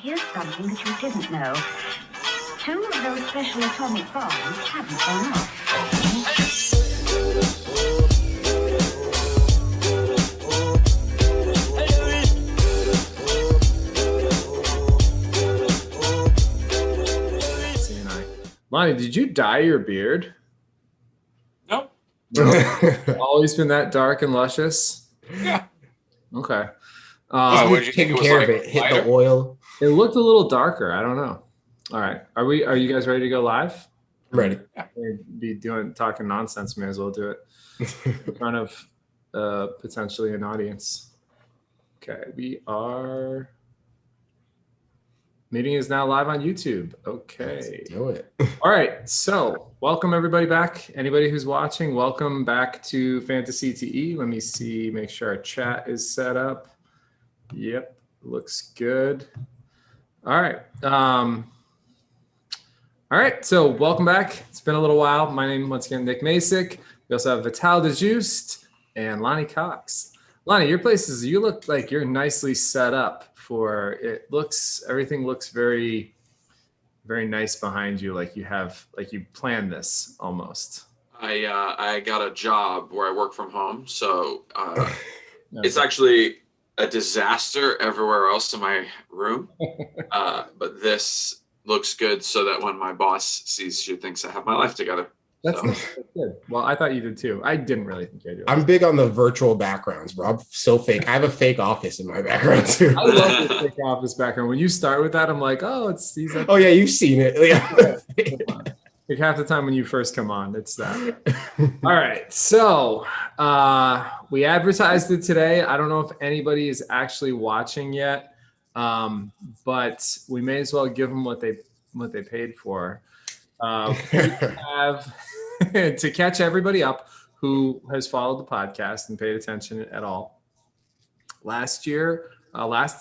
here's something that you didn't know. 2 of those special atomic bombs haven't gone off. Lonnie, did you dye your beard? Nope. No? Always been that dark and luscious? Yeah. Okay. What did you think it was care like? of it. Hit the oil. It looked a little darker. I don't know. All right. Are you guys ready to go live? I'm ready. We'd be talking nonsense. May as well do it in front of potentially an audience. Okay. We are. Meeting is now live on YouTube. Okay. Let's do it. All right. So welcome everybody back. Anybody who's watching, welcome back to fantaCTE. Let me see, make sure our chat is set up. Yep. Looks good. All right. All right. So welcome back. It's been a little while. My name, once again, Nick Masick. We also have Vital DeJuiced and Lonnie Cox. Lonnie, your places, you look like you're nicely set up for it. Everything looks very, very nice behind you. Like you planned this almost. I got a job where I work from home, so it's actually a disaster everywhere else in my room. But this looks good so that when my boss sees, she thinks I have my life together. That's good. Well, I thought you did too. I didn't really think I did. I'm big on the virtual backgrounds, bro. I'm so fake. I have a fake office in my background too. I love the fake office background. When you start with that, I'm like, oh, oh yeah, you've seen it. Like half the time when you first come on, it's that. All right. So we advertised it today. I don't know if anybody is actually watching yet, but we may as well give them what they paid for. We have to catch everybody up who has followed the podcast and paid attention at all. Last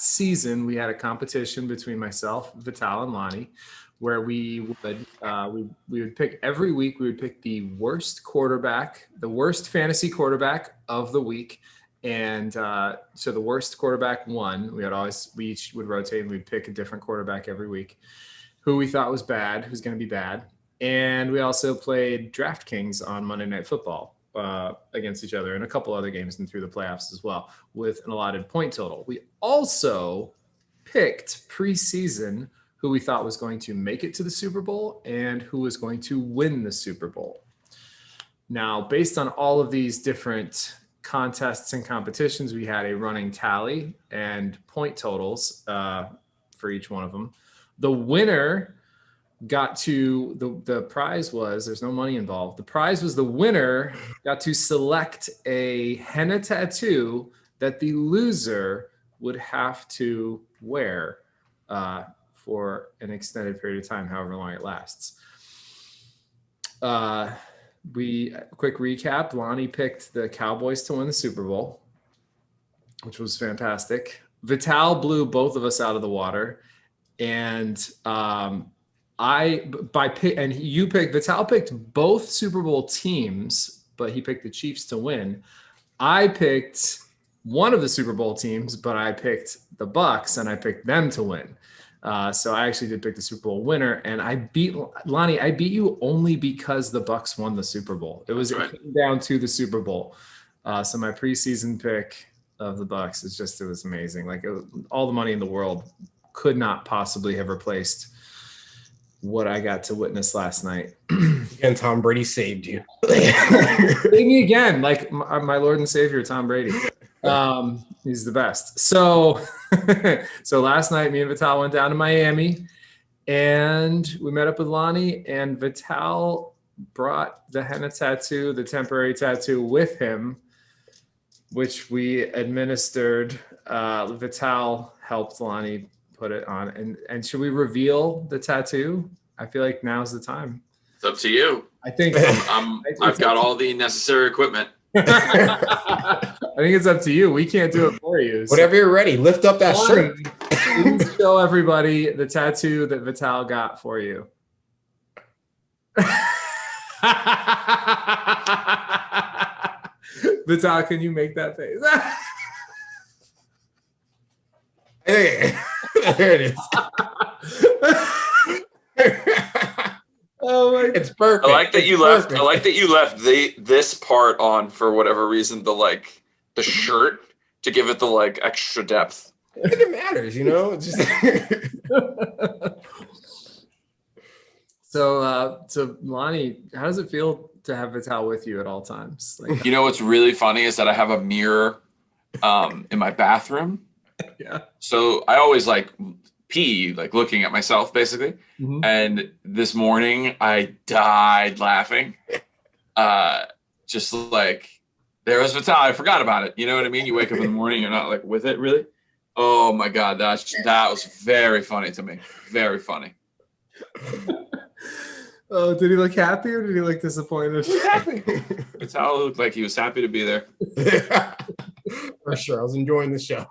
season, we had a competition between myself, Vital, and Lonnie, where we would pick every week. We would pick the worst fantasy quarterback of the week, and so the worst quarterback won. We each would rotate and we'd pick a different quarterback every week, who we thought was bad, who's going to be bad. And we also played DraftKings on Monday Night Football against each other and a couple other games and through the playoffs as well with an allotted point total. We also picked preseason who we thought was going to make it to the Super Bowl and who was going to win the Super Bowl. Now, based on all of these different contests and competitions, we had a running tally and point totals for each one of them. The winner got to the prize was, there's no money involved. The prize was the winner got to select a henna tattoo that the loser would have to wear for an extended period of time, however long it lasts. Quick recap. Lonnie picked the Cowboys to win the Super Bowl, which was fantastic. Vital blew both of us out of the water. And Vital picked both Super Bowl teams, but he picked the Chiefs to win. I picked one of the Super Bowl teams, but I picked the Bucks and I picked them to win. So I actually did pick the Super Bowl winner, and I beat Lonnie. I beat you only because the Bucks won the Super Bowl. It came down to the Super Bowl. So my preseason pick of the Bucks it was amazing. Like all the money in the world could not possibly have replaced what I got to witness last night. And Tom Brady saved you. Save me again, like my Lord and Savior, Tom Brady. He's the best. So last night, me and Vital went down to Miami, and we met up with Lonnie, and Vital brought the henna tattoo, the temporary tattoo, with him, which we administered. Vital helped Lonnie put it on. And should we reveal the tattoo? I feel like now's the time. It's up to you. I think I've got all the necessary equipment. I think it's up to you. We can't do it for you. Whenever you're ready, lift up that shirt. Please show everybody the tattoo that Vital got for you. Vital, can you make that face? Hey, there it is. Oh my God. It's perfect. I like that It's you left. perfect. I like that you left this part on for whatever reason. The shirt to give it the like extra depth. I think it matters, you know. It's just So Lonnie, how does it feel to have Vital with you at all times? Like, You know what's really funny is that I have a mirror in my bathroom. yeah. So I always like pee, like looking at myself basically. Mhm. And this morning I died laughing. Just like there was Vital. I forgot about it. You know what I mean? You wake up in the morning, you're not like with it really. Oh my God, that was very funny to me. Very funny. Oh, did he look happy or did he look disappointed? Happy. Vital looked like he was happy to be there. for sure. I was enjoying the show.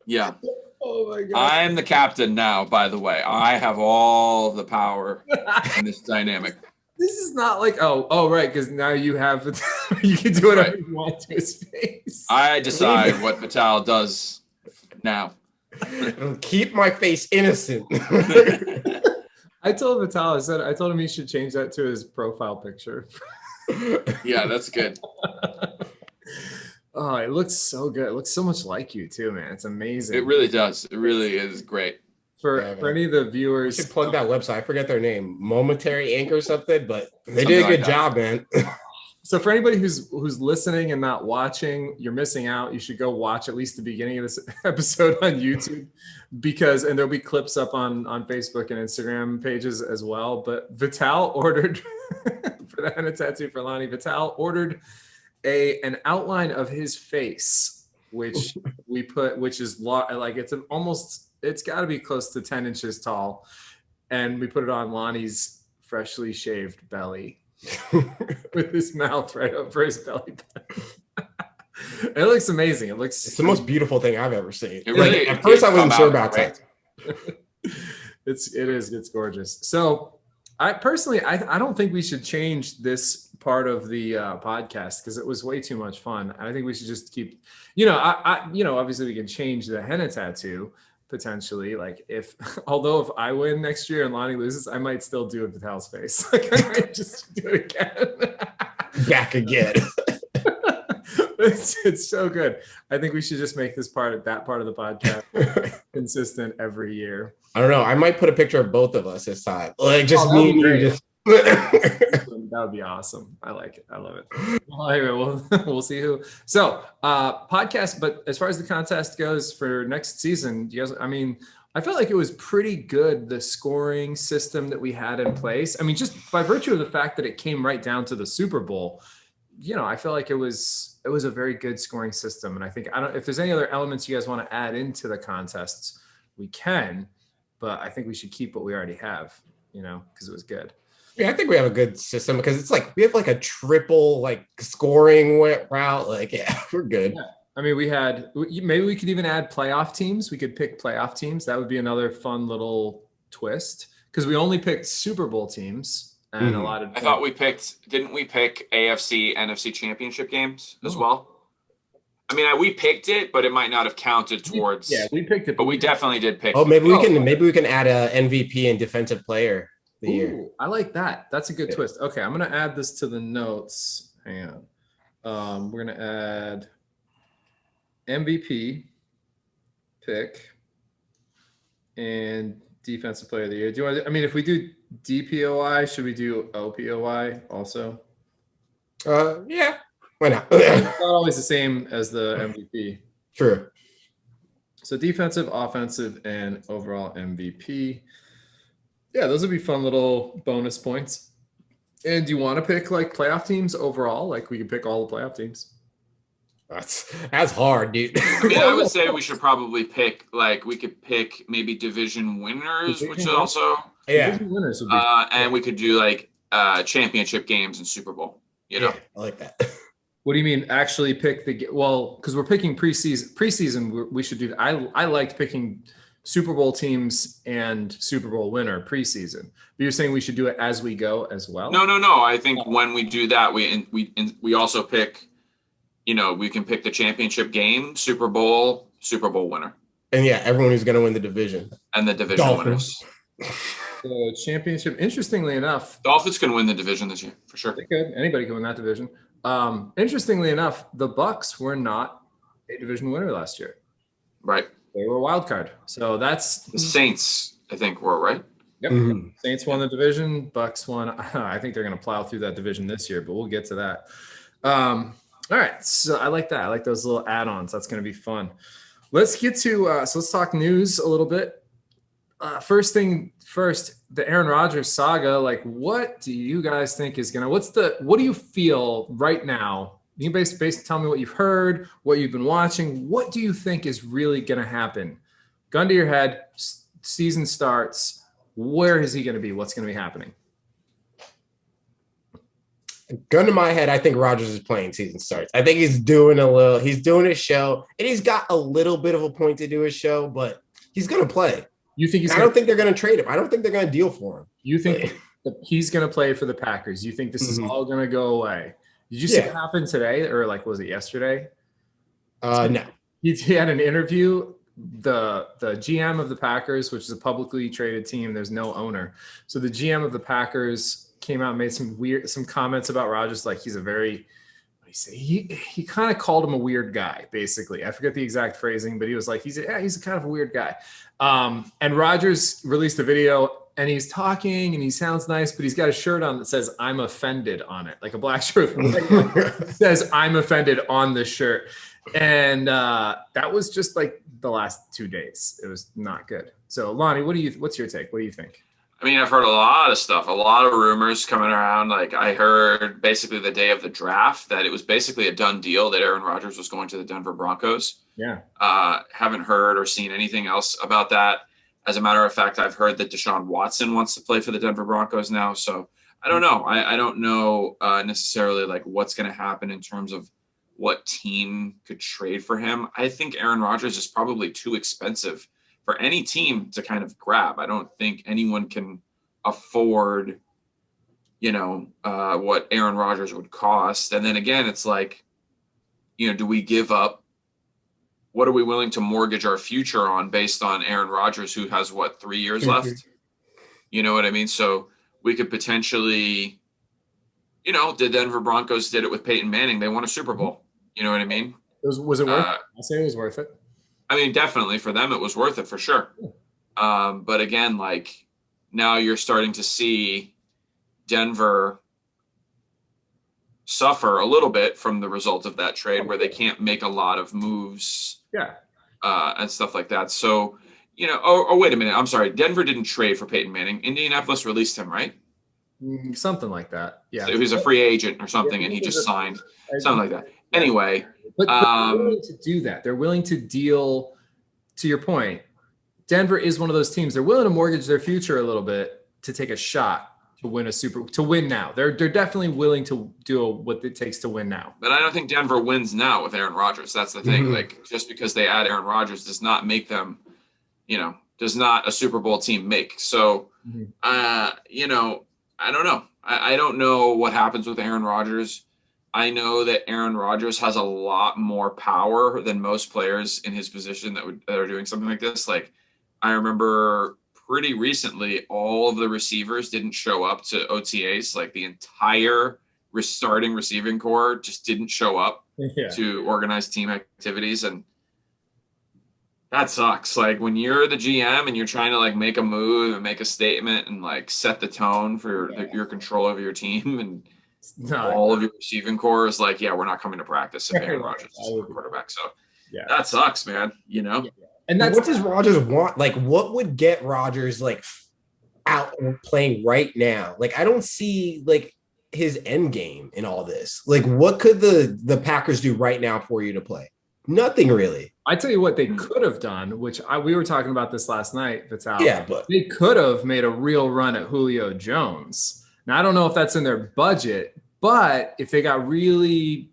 Yeah. Oh my God. I'm the captain now, by the way. I have all the power in this dynamic. This is not like right, because now you have you can do whatever you want to his face. I decide what Vital does now. It'll keep my face innocent. I told Vital, I told him he should change that to his profile picture. Yeah, that's good. Oh, it looks so good. It looks so much like you too, man. It's amazing. It really does. It really is great. For any of the I viewers, should plug that website. I forget their name, Momentary Ink or something, but they Something did a like good that. job, man. so for anybody who's listening and not watching, you're missing out. You should go watch at least the beginning of this episode on YouTube and there'll be clips up on Facebook and Instagram pages as well. But Vital ordered for the henna tattoo for Lonnie. Vital ordered an outline of his face, which we put, which is like it's got to be close to 10 inches tall, and we put it on Lonnie's freshly shaved belly with his mouth right over his belly button. It looks amazing. It's the most beautiful thing I've ever seen. It really at first I wasn't did sure come about out, that. It's gorgeous. So I personally, I don't think we should change this part of the podcast because it was way too much fun. I think we should just keep, obviously we can change the henna tattoo potentially. Like although if I win next year and Lonnie loses, I might still do it with Vital's face. Like I might just do it again. Back again. It's so good. I think we should just make that part of the podcast consistent every year. I don't know. I might put a picture of both of us this time. Like just me and you. Just That would be awesome. I like it. I love it. Well, anyway, we'll see who. So podcast, but as far as the contest goes for next season, you guys, I mean, I felt like it was pretty good, the scoring system that we had in place. I mean, just by virtue of the fact that it came right down to the Super Bowl, I feel like it was a very good scoring system. And I think, if there's any other elements you guys want to add into the contests, we can, but I think we should keep what we already have, because it was good. yeah, I think we have a good system because it's like we have like a triple like scoring route. Like, yeah, we're good. Yeah. I mean, maybe we could even add playoff teams. We could pick playoff teams. That would be another fun little twist because we only picked Super Bowl teams. And a lot of I thought didn't we pick AFC, NFC championship games as well? I mean, we picked it, but it might not have counted towards. Yeah, we picked it. But we definitely did pick Oh, maybe we can add a MVP and defensive player of the year. I like that. That's a good twist. Okay, I'm going to add this to the notes. Hang on. We're going to add MVP pick and defensive player of the year. If we do DPOI, should we do OPOI also? Yeah, why not? It's not always the same as the MVP. True. So defensive, offensive, and overall MVP. Yeah, those would be fun little bonus points. And do you want to pick like playoff teams overall? Like we could pick all the playoff teams. That's hard, dude. I mean, I would say we should probably pick we could pick maybe division winners, which is also Division winners would be and we could do like championship games and Super Bowl. Yeah, I like that. What do you mean actually pick because we're picking preseason we should do that. I liked picking Super Bowl teams and Super Bowl winner preseason. But you're saying we should do it as we go as well? No. I think when we do that, we also pick. We can pick the championship game, Super Bowl winner. And yeah, everyone who's going to win the division. And the division Dolphins. winners. The championship, interestingly enough, Dolphins can win the division this year for sure. they could. Anybody can win that division. Interestingly enough, the Bucks were not a division winner last year. Right. They were a wild card. So that's the Saints, I think, were right. Yep. Mm-hmm. Saints won the division. Bucks won. I think they're going to plow through that division this year, but we'll get to that. All right. So I like that. I like those little add-ons. That's going to be fun. Let's get to so let's talk news a little bit. First thing first, the Aaron Rodgers saga. Like, what do you guys think is gonna? What do you feel right now? You basically tell me what you've heard, what you've been watching. What do you think is really gonna happen? Gun to your head. Season starts. Where is he gonna be? What's gonna be happening? Gun to my head, I think Rodgers is playing season starts. I think he's doing his show, and he's got a little bit of a point to do his show, but he's gonna play. You think I don't think they're going to trade him. I don't think they're going to deal for him. You think he's going to play for the Packers? You think this is all going to go away? Did you see what happened today, or like was it yesterday? No. He had an interview. The GM of the Packers, which is a publicly traded team, there's no owner. So the GM of the Packers came out and made some comments about Rodgers, like he's a very he kind of called him a weird guy, basically. I forget the exact phrasing, but he was like, he's kind of a weird guy. And Rodgers released a video, and he's talking, and he sounds nice, but he's got a shirt on that says "I'm offended" on it, like a black shirt says "I'm offended" on the shirt. And that was just like the last 2 days. It was not good. So Lonnie, what's your take? What do you think? I mean, I've heard a lot of stuff, a lot of rumors coming around. Like I heard basically the day of the draft that it was basically a done deal that Aaron Rodgers was going to the Denver Broncos. Yeah. Haven't heard or seen anything else about that. As a matter of fact, I've heard that Deshaun Watson wants to play for the Denver Broncos now. So I don't know. I don't know necessarily like what's going to happen in terms of what team could trade for him. I think Aaron Rodgers is probably too expensive for any team to kind of grab. I don't think anyone can afford, what Aaron Rodgers would cost. And then again, it's like, do we give up? What are we willing to mortgage our future on based on Aaron Rodgers, who has 3 years left? You know what I mean? So we could potentially, the Denver Broncos did it with Peyton Manning. They won a Super Bowl. You know what I mean? Was it worth it? I'll say it was worth it. I mean, definitely for them, it was worth it for sure. But again, like now you're starting to see Denver suffer a little bit from the result of that trade where they can't make a lot of moves and stuff like that. So, wait a minute. I'm sorry. Denver didn't trade for Peyton Manning. Indianapolis released him, right? Something like that. Yeah. So he was a free agent or something, and he just signed something like that. Anyway. But they're willing to do that. They're willing to deal, to your point. Denver is one of those teams. They're willing to mortgage their future a little bit to take a shot to win now. They're definitely willing to do what it takes to win now. But I don't think Denver wins now with Aaron Rodgers. That's the thing. Like just because they add Aaron Rodgers does not make them, does not a Super Bowl team make. So, I don't know. I don't know what happens with Aaron Rodgers. I know that Aaron Rodgers has a lot more power than most players in his position that are doing something like this. Like I remember pretty recently, all of the receivers didn't show up to OTAs. Like the entire starting receiving core just didn't show up to organize team activities. And that sucks. Like when you're the GM and you're trying to like make a move and make a statement and like set the tone for your control over your team and all of your receiving core is like, we're not coming to practice if Aaron Rodgers is the quarterback. So that sucks, man. And what does Rodgers want? Like, what would get Rodgers like out playing right now? Like, I don't see like his end game in all this. Like, what could the Packers do right now for you to play? Nothing really. I tell you what they could have done, which we were talking about this last night, Vital. Yeah, but they could have made a real run at Julio Jones. Now, I don't know if that's in their budget, but if they got really,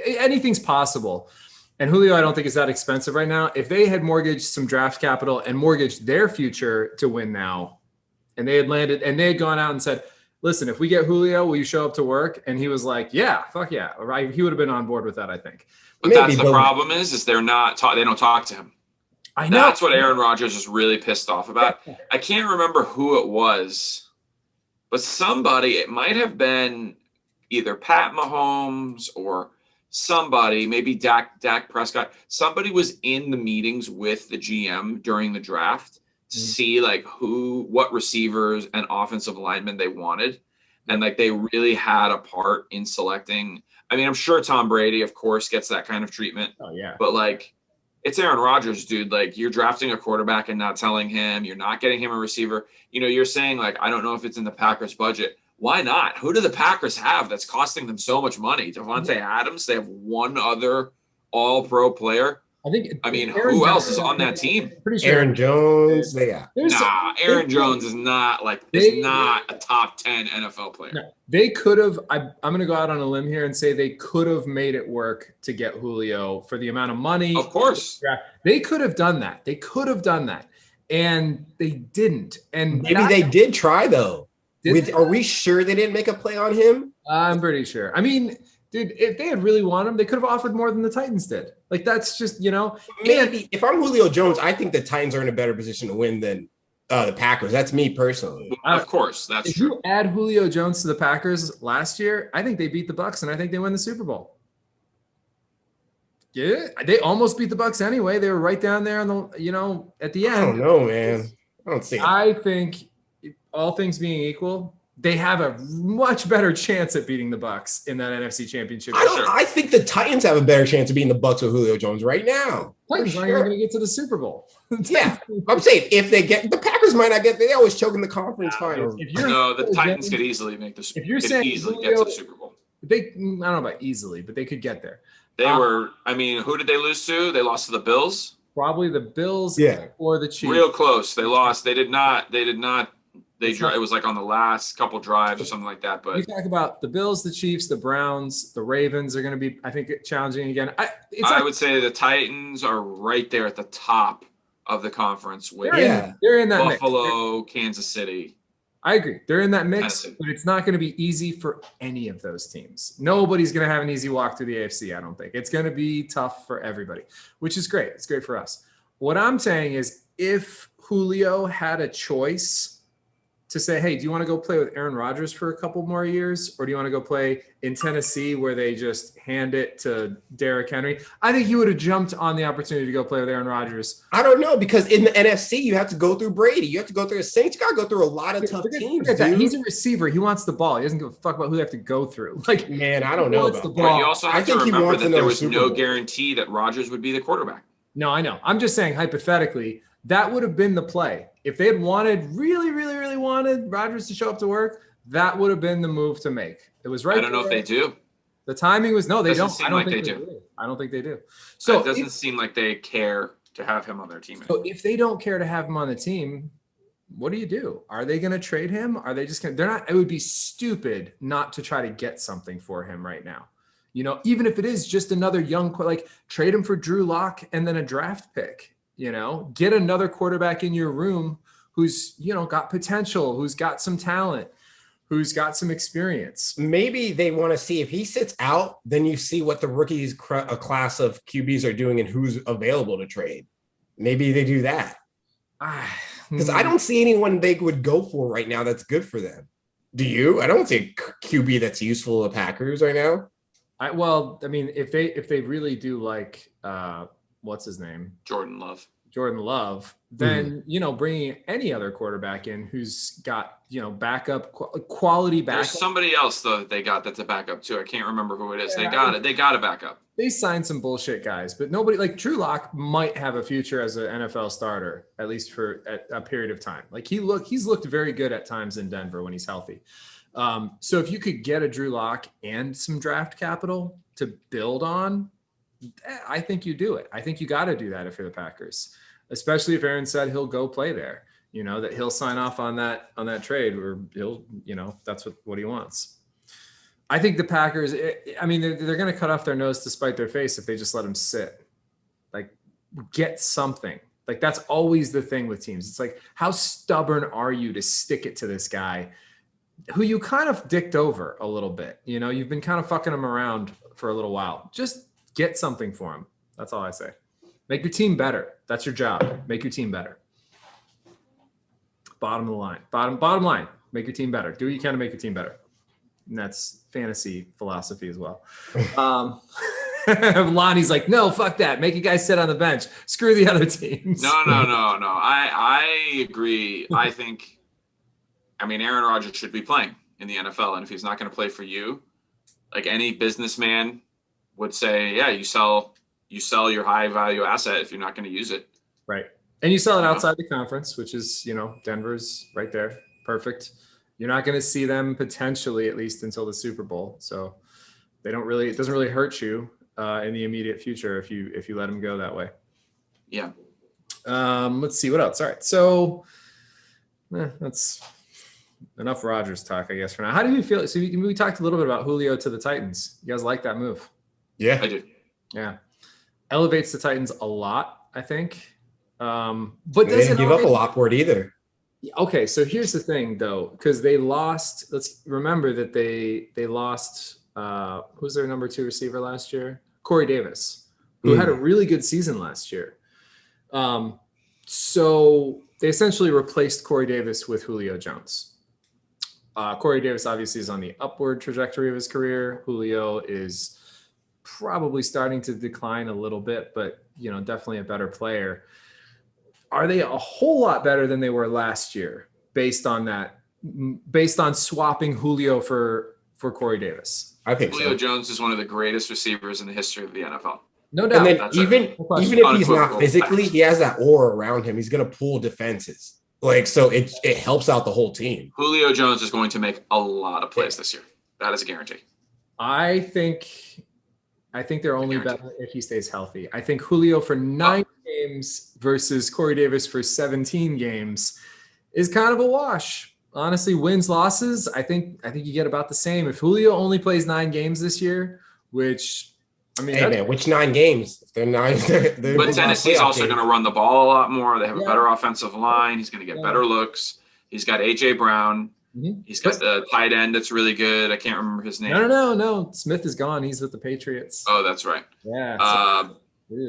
anything's possible. And Julio, I don't think is that expensive right now. If they had mortgaged some draft capital and mortgaged their future to win now, and they had gone out and said, listen, if we get Julio, will you show up to work? And he was like, yeah, fuck yeah. Right. He would have been on board with that, I think. But that's the problem is they don't talk to him. I know. That's what Aaron Rodgers is really pissed off about. I can't remember who it was, but somebody, it might have been either Pat Mahomes or somebody, maybe Dak Prescott. Somebody was in the meetings with the GM during the draft to see like what receivers and offensive linemen they wanted. And like they really had a part in selecting. I mean, I'm sure Tom Brady, of course, gets that kind of treatment. Oh, yeah. But like, it's Aaron Rodgers, dude. Like, you're drafting a quarterback and not telling him, you're not getting him a receiver. You know, you're saying, like, I don't know if it's in the Packers budget. Why not? Who do the Packers have that's costing them so much money? Devontae Adams, they have one other all-pro player. I mean, who else is on that team? Pretty sure Aaron Jones. Aaron Jones is not a top 10 NFL player. No, they could have. I'm going to go out on a limb here and say they could have made it work to get Julio for the amount of money. Of course, they could have done that. And they didn't. And maybe they did try though. Are we sure they didn't make a play on him? I'm pretty sure. I mean, dude, if they had really wanted him, they could have offered more than the Titans did. Like, that's just, Maybe if I'm Julio Jones, I think the Titans are in a better position to win than the Packers. That's me personally. Of course, that's true. If you add Julio Jones to the Packers last year, I think they beat the Bucs, and I think they win the Super Bowl. Yeah, they almost beat the Bucs anyway. They were right down there on the, at the end. I don't know, man. I don't see it. I think all things being equal, they have a much better chance at beating the Bucs in that NFC Championship. I think the Titans have a better chance of beating the Bucs with Julio Jones right now. Titans aren't even going to get to the Super Bowl. Yeah, I'm saying if they get the Packers might not get. They always choke in the conference finals. No, the Titans could easily make the. If you're saying easily get to the Super Bowl, I don't know about easily, but they could get there. They were. I mean, who did they lose to? They lost to the Bills. Probably the Bills. Or the Chiefs. Real close. They lost. They did not. It was like on the last couple drives or something like that. But you talk about the Bills, the Chiefs, the Browns, the Ravens are going to be, I think, challenging again. I would say the Titans are right there at the top of the conference. They're in that Buffalo, mix. Kansas City. I agree. They're in that mix, but it's not going to be easy for any of those teams. Nobody's going to have an easy walk through the AFC, I don't think. It's going to be tough for everybody, which is great. It's great for us. What I'm saying is if Julio had a choice to say, hey, do you want to go play with Aaron Rodgers for a couple more years? Or do you want to go play in Tennessee where they just hand it to Derrick Henry? I think he would have jumped on the opportunity to go play with Aaron Rodgers. I don't know, because in the NFC, you have to go through Brady. You have to go through the Saints. You got to go through a lot of tough teams, dude. He's a receiver. He wants the ball. He doesn't give a fuck about who they have to go through. Like, man, I don't know about that. But you also have to remember that there was no guarantee that Rodgers would be the quarterback. No, I know. I'm just saying, hypothetically, that would have been the play. If they had really wanted Rodgers to show up to work, that would have been the move to make. It was right. I don't know if they do. The timing was no, they don't. I don't think they do. I don't think they do. So it doesn't seem like they care to have him on their team. So if they don't care to have him on the team, what do? Are they going to trade him? Are they just going to? They're not. It would be stupid not to try to get something for him right now. Even if it is just another young, like trade him for Drew Lock and then a draft pick. Get another quarterback in your room who's, got potential, who's got some talent, who's got some experience. Maybe they want to see if he sits out, then you see what the rookies a class of QBs are doing and who's available to trade. Maybe they do that. Because I don't see anyone they would go for right now that's good for them. Do you? I don't see a QB that's useful to the Packers right now. If they really do like what's his name? Jordan Love. Then, bringing any other quarterback in who's got, backup, quality backup. There's somebody else, though, that they got that's a backup, too. I can't remember who it is. They got it. They got a backup. They signed some bullshit guys, but nobody like Drew Lock might have a future as an NFL starter, at least for a period of time. Like he's looked very good at times in Denver when he's healthy. So if you could get a Drew Lock and some draft capital to build on, I think you do it. I think you got to do that if you're the Packers, especially if Aaron said he'll go play there, that he'll sign off on that trade where he'll, that's what he wants. I think the Packers, they're going to cut off their nose to spite their face if they just let him sit. Like, get something. Like, that's always the thing with teams. It's like, how stubborn are you to stick it to this guy who you kind of dicked over a little bit? You've been kind of fucking him around for a little while. Just get something for him. That's all I say. Make your team better. That's your job. Make your team better. Bottom of the line. Bottom line. Make your team better. Do what you can to make your team better. And that's fantasy philosophy as well. Lonnie's like, no, fuck that. Make you guys sit on the bench. Screw the other teams. No. I agree. I mean, Aaron Rodgers should be playing in the NFL. And if he's not going to play for you, like any businessman would say, yeah, you sell your high value asset if you're not going to use it. Right. And you sell it outside the conference, which is, Denver's right there. Perfect. You're not going to see them potentially, at least until the Super Bowl. So it doesn't really hurt you in the immediate future if you let them go that way. Yeah. Let's see what else. All right. So that's enough Rodgers talk, I guess, for now. How do you feel? So we talked a little bit about Julio to the Titans. You guys like that move? Yeah, I do. Yeah. Elevates the Titans a lot, I think. But they didn't give up a lot for it either. Okay, so here's the thing, though, because they lost. Let's remember that they lost. Who's their number 2 receiver last year? Corey Davis, who had a really good season last year. So they essentially replaced Corey Davis with Julio Jones. Corey Davis obviously is on the upward trajectory of his career. Julio is probably starting to decline a little bit, but definitely a better player. Are they a whole lot better than they were last year based on swapping Julio for Corey Davis? I think Julio Jones is one of the greatest receivers in the history of the NFL. No doubt. And then even if he's not physically, he has that aura around him. He's going to pull defenses. So it helps out the whole team. Julio Jones is going to make a lot of plays this year. That is a guarantee. I think they're only better if he stays healthy. I think Julio for 9 games versus Corey Davis for 17 games is kind of a wash. Honestly, wins, losses, I think you get about the same. If Julio only plays 9 games this year, which which 9 games? If they're 9, but Tennessee's also going to run the ball a lot more. They have a better offensive line. He's going to get better looks. He's got AJ Brown. Mm-hmm. He's got the tight end that's really good. I can't remember his name. No. Smith is gone. He's with the Patriots. Oh, that's right. Yeah.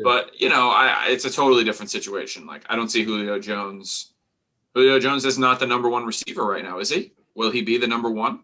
But it's a totally different situation. Like, I don't see Julio Jones. Julio Jones is not the number 1 receiver right now, is he? Will he be the number 1?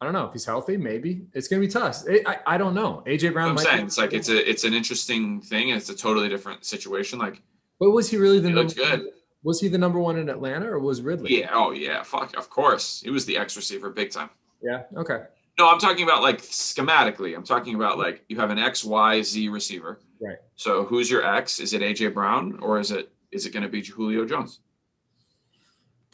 I don't know. If he's healthy, maybe. It's going to be tough. I don't know. AJ Brown. I'm saying it's like it's an interesting thing. And it's a totally different situation. Like, but was he really the number? Looks good. Was he the number 1 in Atlanta, or was Ridley? Yeah. Oh, yeah. Fuck. Of course. He was the X receiver big time. Yeah. Okay. No, I'm talking about like schematically. I'm talking about like you have an X, Y, Z receiver. Right. So who's your X? Is it AJ Brown or is it going to be Julio Jones?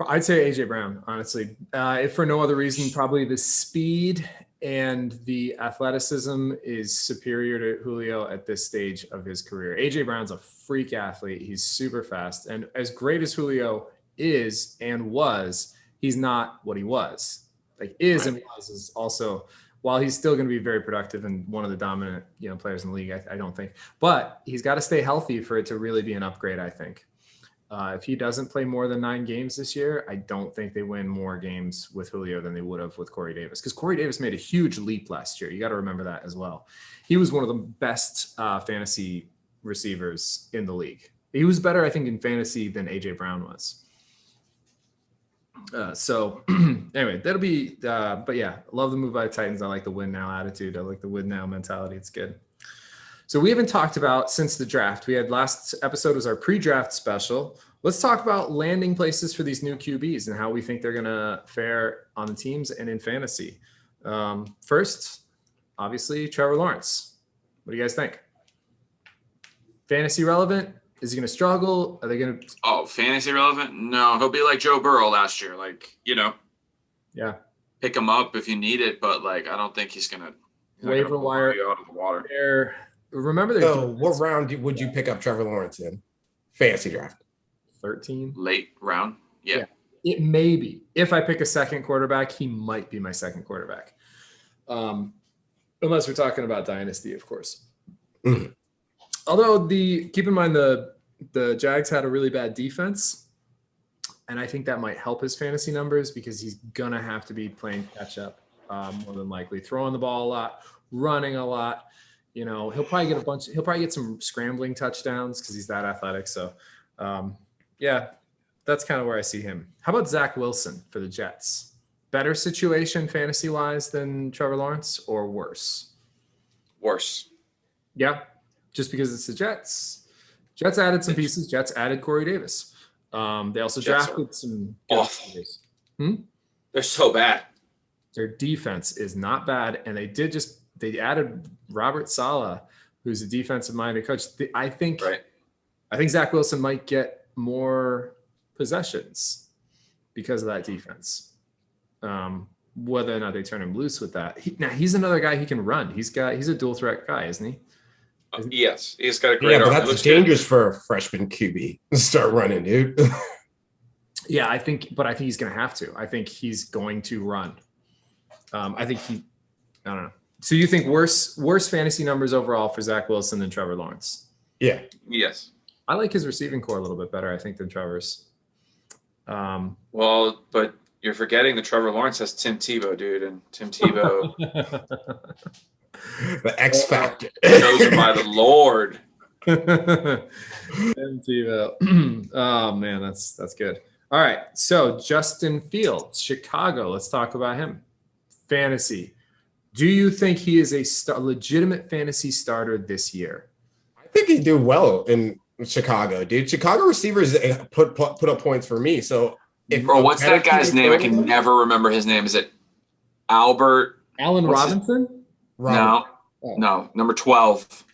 I'd say AJ Brown, honestly. If for no other reason, probably the speed and the athleticism is superior to Julio at this stage of his career. AJ Brown's a freak athlete. He's super fast. And as great as Julio is and was, he's not what he was. Like and was is also, while he's still going to be very productive and one of the dominant players in the league, I don't think. But he's got to stay healthy for it to really be an upgrade, I think. If he doesn't play more than 9 games this year, I don't think they win more games with Julio than they would have with Corey Davis, because Corey Davis made a huge leap last year. You got to remember that as well. He was one of the best fantasy receivers in the league. He was better, I think, in fantasy than AJ Brown was. So anyway, that'll be, but yeah, love the move by the Titans. I like the win now attitude. I like the win now mentality. It's good. So we haven't talked about since the draft. We had last episode was our pre-draft special. Let's talk about landing places for these new QBs and how we think they're going to fare on the teams and in fantasy. First, obviously, Trevor Lawrence. What do you guys think? Fantasy relevant? Is he going to struggle? Are they going to? Oh, fantasy relevant? No, he'll be like Joe Burrow last year. Like, yeah, pick him up if you need it, but like, I don't think he's going to waiver wire out of the water. Remember, what round would you pick up Trevor Lawrence in? Fantasy draft. 13. Late round. Yeah. It may be. If I pick a second quarterback, he might be my second quarterback. Unless we're talking about dynasty, of course. Mm-hmm. Although keep in mind the Jags had a really bad defense, and I think that might help his fantasy numbers because he's gonna have to be playing catch up more than likely, throwing the ball a lot, running a lot. He'll probably get he'll probably get some scrambling touchdowns because he's that athletic. So, yeah, that's kind of where I see him. How about Zach Wilson for the Jets? Better situation fantasy wise than Trevor Lawrence, or worse? Worse. Yeah, just because it's the Jets. Jets added some pieces. Jets added Corey Davis. They also drafted some awful. They're so bad. Their defense is not bad, and they added Robert Saleh, who's a defensive-minded coach. I think Zach Wilson might get more possessions because of that defense. Whether or not they turn him loose with that. He's another guy he can run. He's a dual threat guy, isn't he? Yes, he's got a great arm. But that's dangerous for a freshman QB to start running, dude. Yeah, I think he's going to have to. I think he's going to run. I don't know. So you think worse fantasy numbers overall for Zach Wilson than Trevor Lawrence? Yeah. Yes. I like his receiving core a little bit better, I think, than Trevor's. Well, but you're forgetting that Trevor Lawrence has Tim Tebow, dude, and Tim Tebow, the X Factor, chosen by the Lord. Tim Tebow. Oh man, that's good. All right, so Justin Fields, Chicago. Let's talk about him. Fantasy. Do you think he is a legitimate fantasy starter this year? I think he'd do well in Chicago, dude. Chicago receivers put up points for me. So, what's that guy's name? I can never remember his name. Is it Allen Robinson? No, number 12.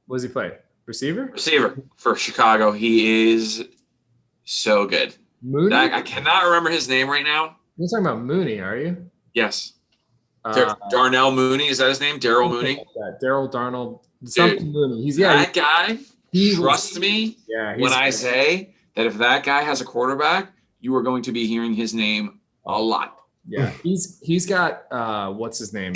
What does he play? Receiver for Chicago. He is so good. Mooney? I cannot remember his name right now. You're talking about Mooney, are you? Yes. Darnell Mooney, is that his name? Daryl Mooney? Daryl Darnold. Something Mooney. That guy, trust me when I say that if that guy has a quarterback, you are going to be hearing his name a lot. Yeah. He's got what's his name?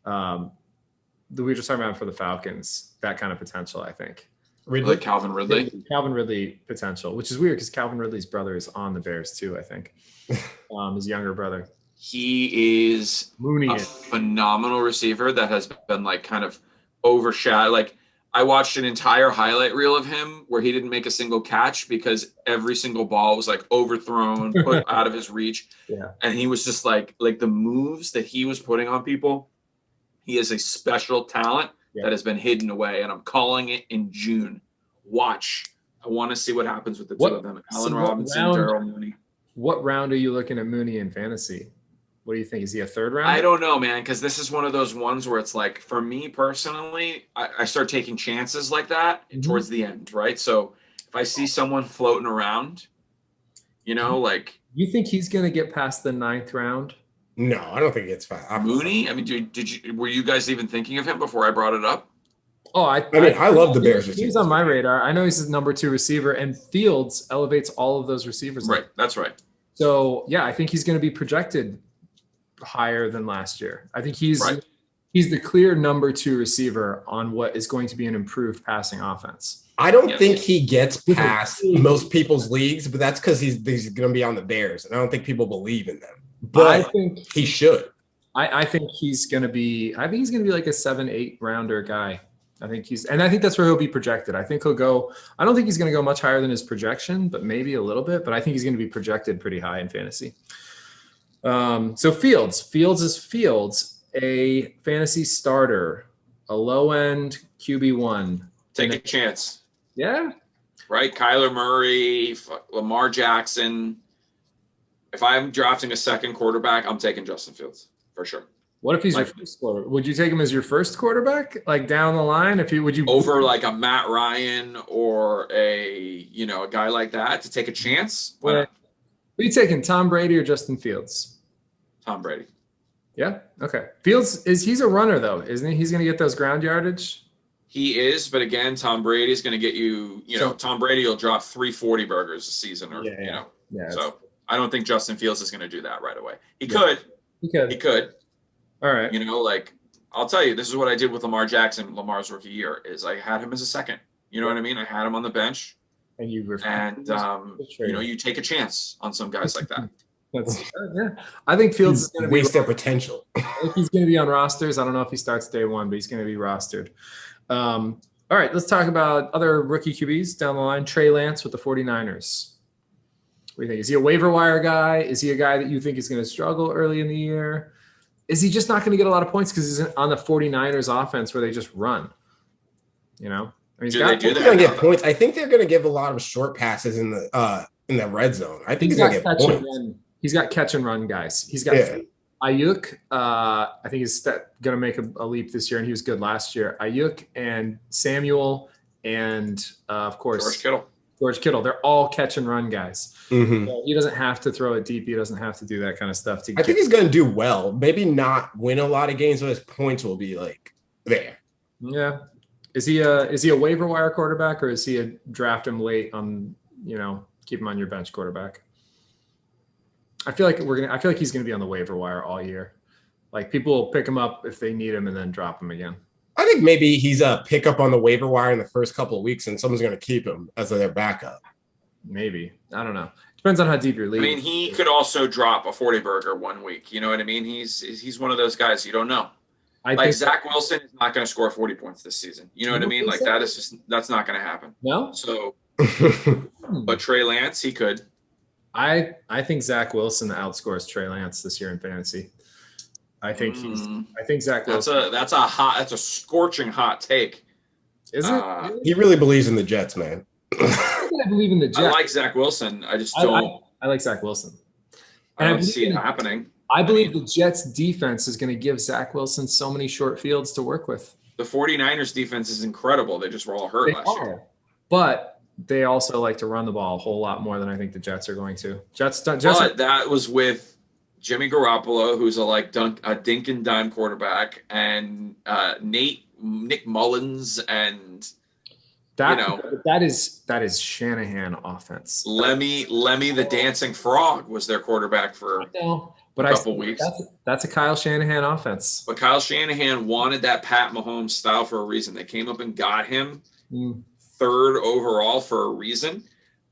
We were just talking about for the Falcons, that kind of potential, I think. Ridley? Calvin Ridley? Calvin Ridley potential, which is weird because Calvin Ridley's brother is on the Bears too, I think. His younger brother. He is a phenomenal receiver that has been like kind of overshadowed. Like I watched an entire highlight reel of him where he didn't make a single catch because every single ball was like overthrown, put out of his reach. Yeah. And he was just like the moves that he was putting on people. He is a special talent that has been hidden away, and I'm calling it in June. Watch. I want to see what happens with the two of them. Allen Robinson, Daryl Mooney. What round are you looking at Mooney in fantasy? What do you think? Is he a third round? I don't know, man, because this is one of those ones where it's like, for me personally, I start taking chances like that towards the end, right? So if I see someone floating around, like. You think he's going to get past the 9th round? No, I don't think it's fine. Mooney? I mean, were you guys even thinking of him before I brought it up? Oh, I love the Bears. He's on my radar. I know he's his number 2 receiver, and Fields elevates all of those receivers. Right, that's right. So, yeah, I think he's going to be projected higher than last year. I think he's the clear number 2 receiver on what is going to be an improved passing offense. I don't think he gets past most people's leagues, but that's because he's going to be on the Bears, and I don't think people believe in them. But I think he should. I think he's going to be. I think he's going to be like a 7-8 rounder guy. I think that's where he'll be projected. I think he'll go. I don't think he's going to go much higher than his projection, but maybe a little bit. But I think he's going to be projected pretty high in fantasy. So Fields is a fantasy starter, a low end QB1. Take a chance. Yeah. Right. Kyler Murray, Lamar Jackson. If I'm drafting a second quarterback, I'm taking Justin Fields for sure. What if he's your first quarterback? Would you take him as your first quarterback, like down the line? Would you over like a Matt Ryan or a guy like that to take a chance? Are you taking Tom Brady or Justin Fields? Tom Brady. Yeah. Okay. Fields he's a runner though, isn't he? He's going to get those ground yardage. He is, but again, Tom Brady is going to get you. Tom Brady will drop 340 burgers a season, or So I don't think Justin Fields is going to do that right away. He could. All right. I'll tell you, this is what I did with Lamar Jackson, Lamar's rookie year, is I had him as a second. You know what I mean? I had him on the bench. And you take a chance on some guys like that. That's yeah. I think Fields is going to waste their potential. I think he's going to be on rosters. I don't know if he starts day one, but he's going to be rostered. All right, let's talk about other rookie QBs down the line. Trey Lance with the 49ers. What do you think? Is he a waiver wire guy? Is he a guy that you think is going to struggle early in the year? Is he just not going to get a lot of points because he's on the 49ers offense where they just run? You know? I mean, he's going to get points. I think they're going to give a lot of short passes in the red zone. I think he's going to get points. He's got catch and run guys. He's got Ayuk. I think he's going to make a leap this year, and he was good last year. Ayuk and Samuel and, of course, George Kittle. They're all catch and run guys. Mm-hmm. So he doesn't have to throw it deep. He doesn't have to do that kind of stuff. I think he's going to do well. Maybe not win a lot of games, but his points will be like there. Yeah. Is he a waiver wire quarterback, or is he a draft him late on, keep him on your bench quarterback? I feel like he's going to be on the waiver wire all year. Like, people will pick him up if they need him and then drop him again. I think maybe he's a pickup on the waiver wire in the first couple of weeks, and someone's going to keep him as their backup. Maybe. I don't know. Depends on how deep your league. I mean, he could also drop a 40-burger 1 week. You know what I mean? He's one of those guys you don't know. Like Zach Wilson is not going to score 40 points this season. You know what I mean? Like, that's not going to happen. No. So, but Trey Lance, he could. I think Zach Wilson outscores Trey Lance this year in fantasy. I think Zach Wilson. That's a scorching hot take. Is it? He really believes in the Jets, man. I believe in the Jets. I like Zach Wilson. I just don't. I like Zach Wilson. And I don't see it happening. I believe the Jets defense is going to give Zach Wilson so many short fields to work with. The 49ers defense is incredible. They just were all hurt last year. But they also like to run the ball a whole lot more than I think the Jets are going to. But that was with Jimmy Garoppolo, who's a dink and dime quarterback, and Nick Mullins, and that is Shanahan offense. Lemmy the dancing frog was their quarterback for a couple weeks. That's a Kyle Shanahan offense. But Kyle Shanahan wanted that Pat Mahomes style for a reason. They came up and got him third overall for a reason.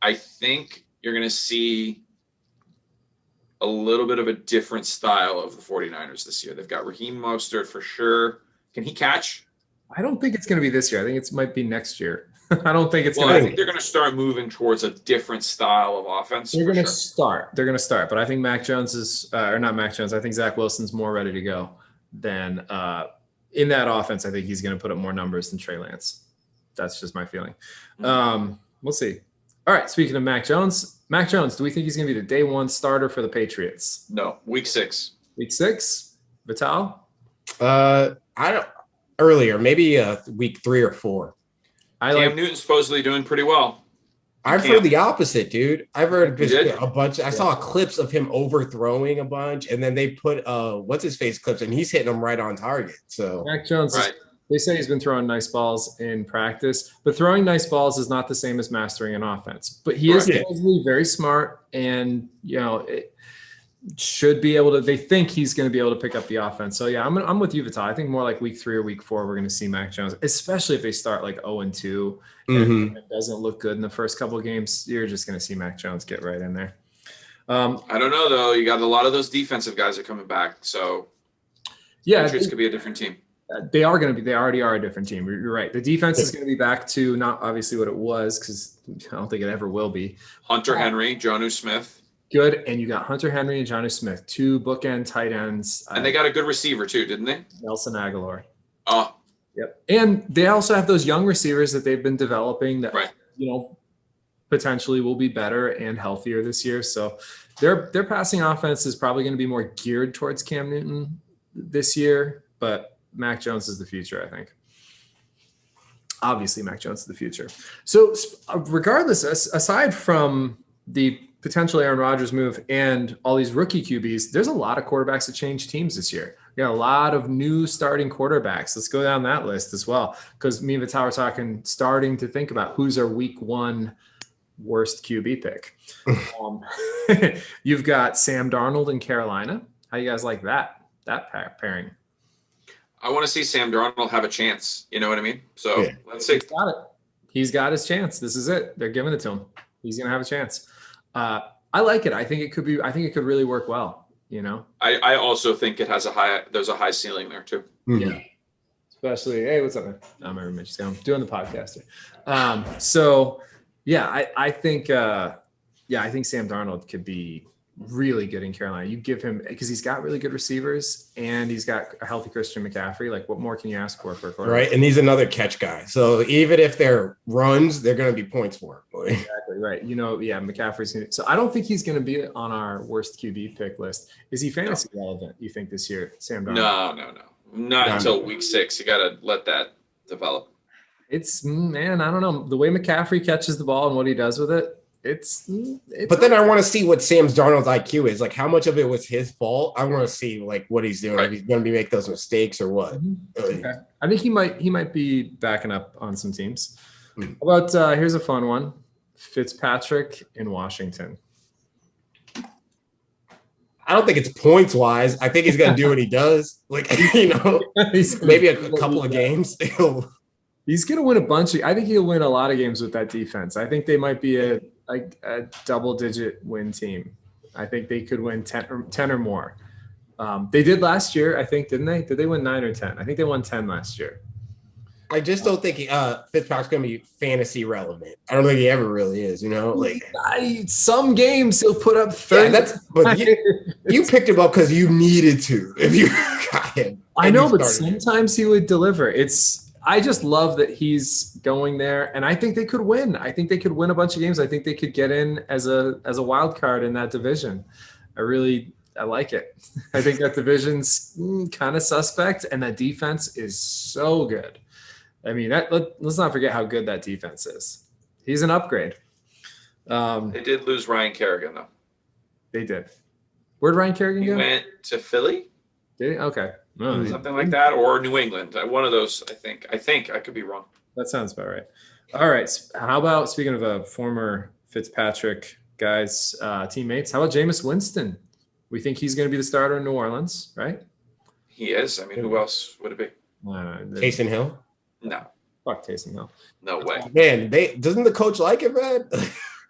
I think you're going to see a little bit of a different style of the 49ers this year. They've got Raheem Mostert for sure. Can he catch? I don't think it's going to be this year. I think it might be next year. I don't think it's going to. I think they're going to start moving towards a different style of offense. They're going to start. They're going to start. But I think Mac Jones is, or not Mac Jones. I think Zach Wilson's more ready to go than in that offense. I think he's going to put up more numbers than Trey Lance. That's just my feeling. We'll see. All right. Speaking of Mac Jones, do we think he's going to be the day one starter for the Patriots? No. Week 6. Week 6? Vital? I don't. Earlier, maybe week 3 or 4. Cam Newton's supposedly doing pretty well. I've heard the opposite, dude. I've heard a bunch. I saw clips of him overthrowing a bunch, and then they put what's his face clips, and he's hitting them right on target. So Mac Jones, they say he's been throwing nice balls in practice, but throwing nice balls is not the same as mastering an offense. But he is supposedly very smart, and should be able to. They think he's going to be able to pick up the offense. So yeah, I'm with you, Vital. I think more like week 3 or week 4, we're going to see Mac Jones, especially if they start like 0-2 and it doesn't look good in the first couple of games. You're just going to see Mac Jones get right in there. I don't know though. You got a lot of those defensive guys are coming back, so Patriots could be a different team. They are going to be. They already are a different team. You're right. The defense is going to be back to not obviously what it was, because I don't think it ever will be. Hunter Henry, Jonnu Smith. Good, and you got Hunter Henry and Jonnu Smith, 2 bookend tight ends. And they got a good receiver too, didn't they? Nelson Aguilar. Oh. Yep. And they also have those young receivers that they've been developing that, potentially will be better and healthier this year. So their passing offense is probably going to be more geared towards Cam Newton this year, but Mac Jones is the future, I think. Obviously, Mac Jones is the future. So regardless, aside from the potential Aaron Rodgers move and all these rookie QBs, there's a lot of quarterbacks that change teams this year. We got a lot of new starting quarterbacks. Let's go down that list as well, because me and Vital are starting to think about who's our week 1 worst QB pick. You've got Sam Darnold in Carolina. How you guys like that pairing? I want to see Sam Darnold have a chance. You know what I mean? So let's see. He's got it. He's got his chance. This is it. They're giving it to him. He's going to have a chance. I like it. I think it could really work well, you know? I also think it has there's a high ceiling there too. Yeah. Especially, hey, what's up, man? I'm Mitch. I'm doing the podcast here. So yeah, I think Sam Darnold could be really good in Carolina. You give him, because he's got really good receivers and he's got a healthy Christian McCaffrey. Like, what more can you ask for a quarterback? Right, and he's another catch guy. So even if they're runs, they're going to be points for him. Exactly right. You know, yeah, McCaffrey's going to. So I don't think he's going to be on our worst QB pick list. Is he fantasy relevant? You think this year, Sam Darnold? No. Not until week 6. You got to let that develop. It's, man, I don't know. The way McCaffrey catches the ball and what he does with it, it's but then I want to see what Sam Darnold's IQ is. Like, how much of it was his fault? I want to see like what he's doing. Right. If he's going to be make those mistakes or what. Okay. I think he might be backing up on some teams. How about here's a fun one: Fitzpatrick in Washington. I don't think it's points wise. I think he's going to do what he does. Like, you know, maybe a couple of games. He's going to win a bunch of. I think he'll win a lot of games with that defense. I think they might be a double-digit win team. I think they could win 10 or more. They did last year, I think, didn't they? Did they win 9 or 10? I think they won 10 last year. I just don't think Fitzpatrick's going to be fantasy relevant. I don't think he ever really is, you know? Like, some games he'll put up 30. Yeah, but you picked him up because you needed to. If you got him. I know, but sometimes he would deliver. I just love that he's going there, and I think they could win. I think they could win a bunch of games. I think they could get in as a wild card in that division. I like it. I think that division's kind of suspect, and that defense is so good. I mean, let's not forget how good that defense is. He's an upgrade. They did lose Ryan Kerrigan, though. They did. Where'd Ryan Kerrigan go? He went to Philly. Did he? Okay. Something like that, or New England. One of those, I think. I could be wrong. That sounds about right. All right. How about, speaking of a former Fitzpatrick guys, teammates, how about Jameis Winston? We think he's going to be the starter in New Orleans, right? He is. I mean, who else would it be? Taysom Hill? No. Fuck Taysom Hill. No way. Man, doesn't the coach like it, man?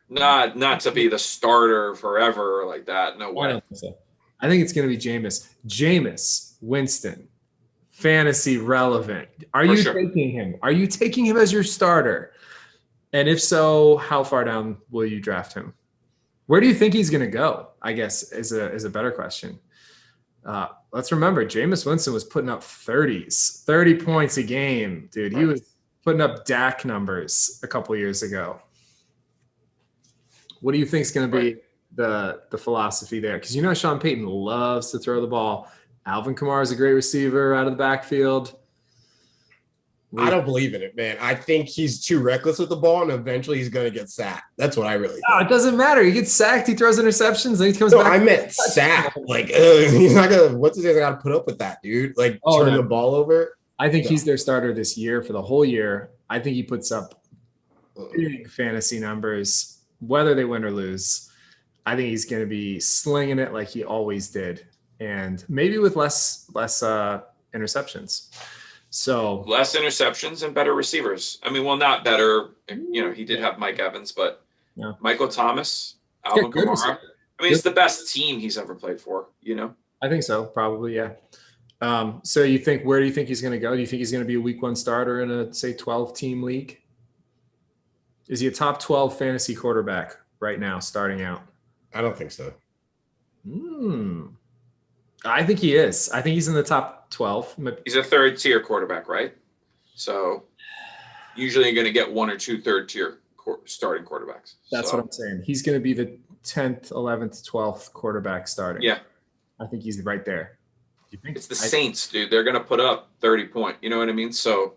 Not to be the starter forever like that. No way. I don't think so. I think it's going to be Jameis Winston, fantasy relevant. Are you taking him? Are you taking him as your starter? And if so, how far down will you draft him? Where do you think he's going to go? I guess is a better question. Let's remember, Jameis Winston was putting up 30 points a game, dude. He was putting up Dak numbers a couple years ago. What do you think is going to be the philosophy there? Because you know Sean Payton loves to throw the ball. Alvin Kamara is a great receiver out of the backfield. I don't believe in it, man. I think he's too reckless with the ball, and eventually he's going to get sacked. That's what I really think. No, it doesn't matter. He gets sacked. He throws interceptions. Then he comes back. I meant sacked. Like, he's not going to – what's his name? I got to put up with that, dude. Like, turning the ball over. I think he's their starter this year for the whole year. I think he puts up big fantasy numbers, whether they win or lose. I think he's going to be slinging it like he always did, and maybe with less interceptions. So less interceptions and better receivers. I mean, well, not better. You know, he did have Mike Evans, but Michael Thomas, Alvin Kamara. I mean, it's the best team he's ever played for. You know, I think so. Probably, yeah. So where do you think he's going to go? Do you think he's going to be a week 1 starter in a, say, 12-team league? Is he a top 12 fantasy quarterback right now, starting out? I don't think so. I think he is. I think he's in the top 12. He's a 3rd-tier quarterback, right? So usually you're going to get 1 or 2 3rd-tier starting quarterbacks. That's what I'm saying. He's going to be the 10th, 11th, 12th quarterback starting. Yeah. I think he's right there. Do you think? It's the Saints, dude. They're going to put up 30 points. You know what I mean? So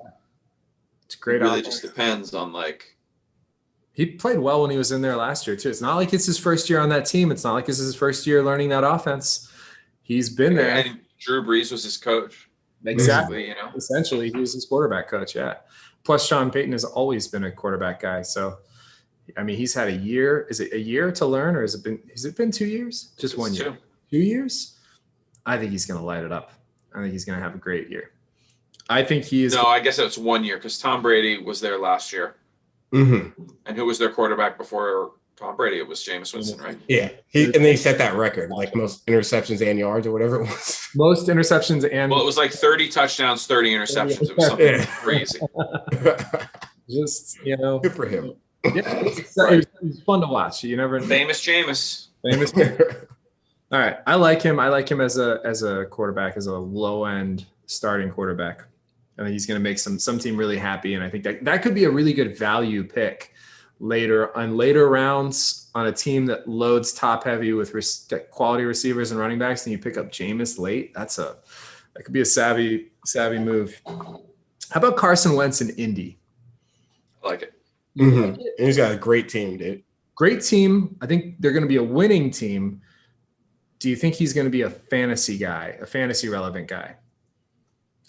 it's great. It really just depends on like. He played well when he was in there last year too. It's not like it's his first year on that team. It's not like this is his first year learning that offense. He's been there. And Drew Brees was his coach. Exactly. You know, essentially he was his quarterback coach. Yeah. Plus Sean Payton has always been a quarterback guy. So, I mean, he's had a year. Is it a year to learn, or has it been 2 years? Just 1 year. 2 years. I think he's going to light it up. I think he's going to have a great year. I think he is. No, I guess it's 1 year because Tom Brady was there last year. Mm-hmm. And who was their quarterback before Tom Brady, it was Jameis Winston, right? Yeah, and they set that record, like most interceptions and yards or whatever it was. Most interceptions and Well, it was like 30 touchdowns, 30 interceptions. It was something crazy. Just, you know, Good for him. Yeah, it was fun to watch. You never Famous Jameis. Famous. All right, I like him. I like him as a quarterback, as a low end starting quarterback. I think he's going to make some team really happy, and I think that could be a really good value pick later rounds on a team that loads top heavy with quality receivers and running backs, and you pick up Jameis late. That could be a savvy move. How about Carson Wentz in Indy? I like it. Mm-hmm. And he's got a great team, dude. Great team. I think they're going to be a winning team. Do you think he's going to be a fantasy guy, a fantasy relevant guy?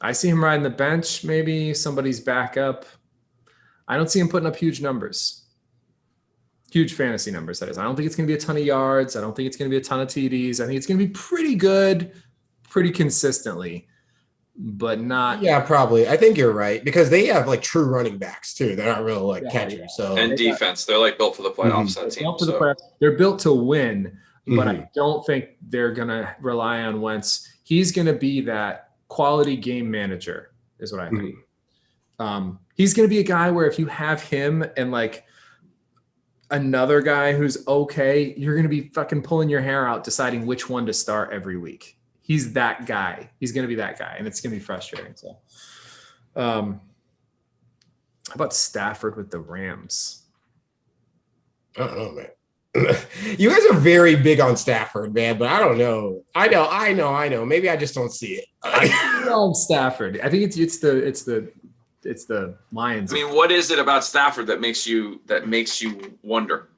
I see him riding the bench, maybe somebody's backup. I don't see him putting up huge numbers. Huge fantasy numbers, that is. I don't think it's going to be a ton of yards. I don't think it's going to be a ton of TDs. I think it's going to be pretty good, pretty consistently, but not. Yeah, probably. I think you're right because they have like true running backs too. They're not real like catchers. So and defense, they're like built for the playoffs. That team. They're built to win, but I don't think they're going to rely on Wentz. He's going to be that quality game manager, is what I think. He's going to be a guy where if you have him and like another guy who's okay, you're going to be fucking pulling your hair out deciding which one to start every week. He's that guy. He's going to be that guy, and it's going to be frustrating. So, how about Stafford with the Rams? I don't know, man. You guys are very big on Stafford, man, but I don't know. I know. Maybe I just don't see it. I love Stafford. I think it's the Lions. I mean, what is it about Stafford that makes you wonder?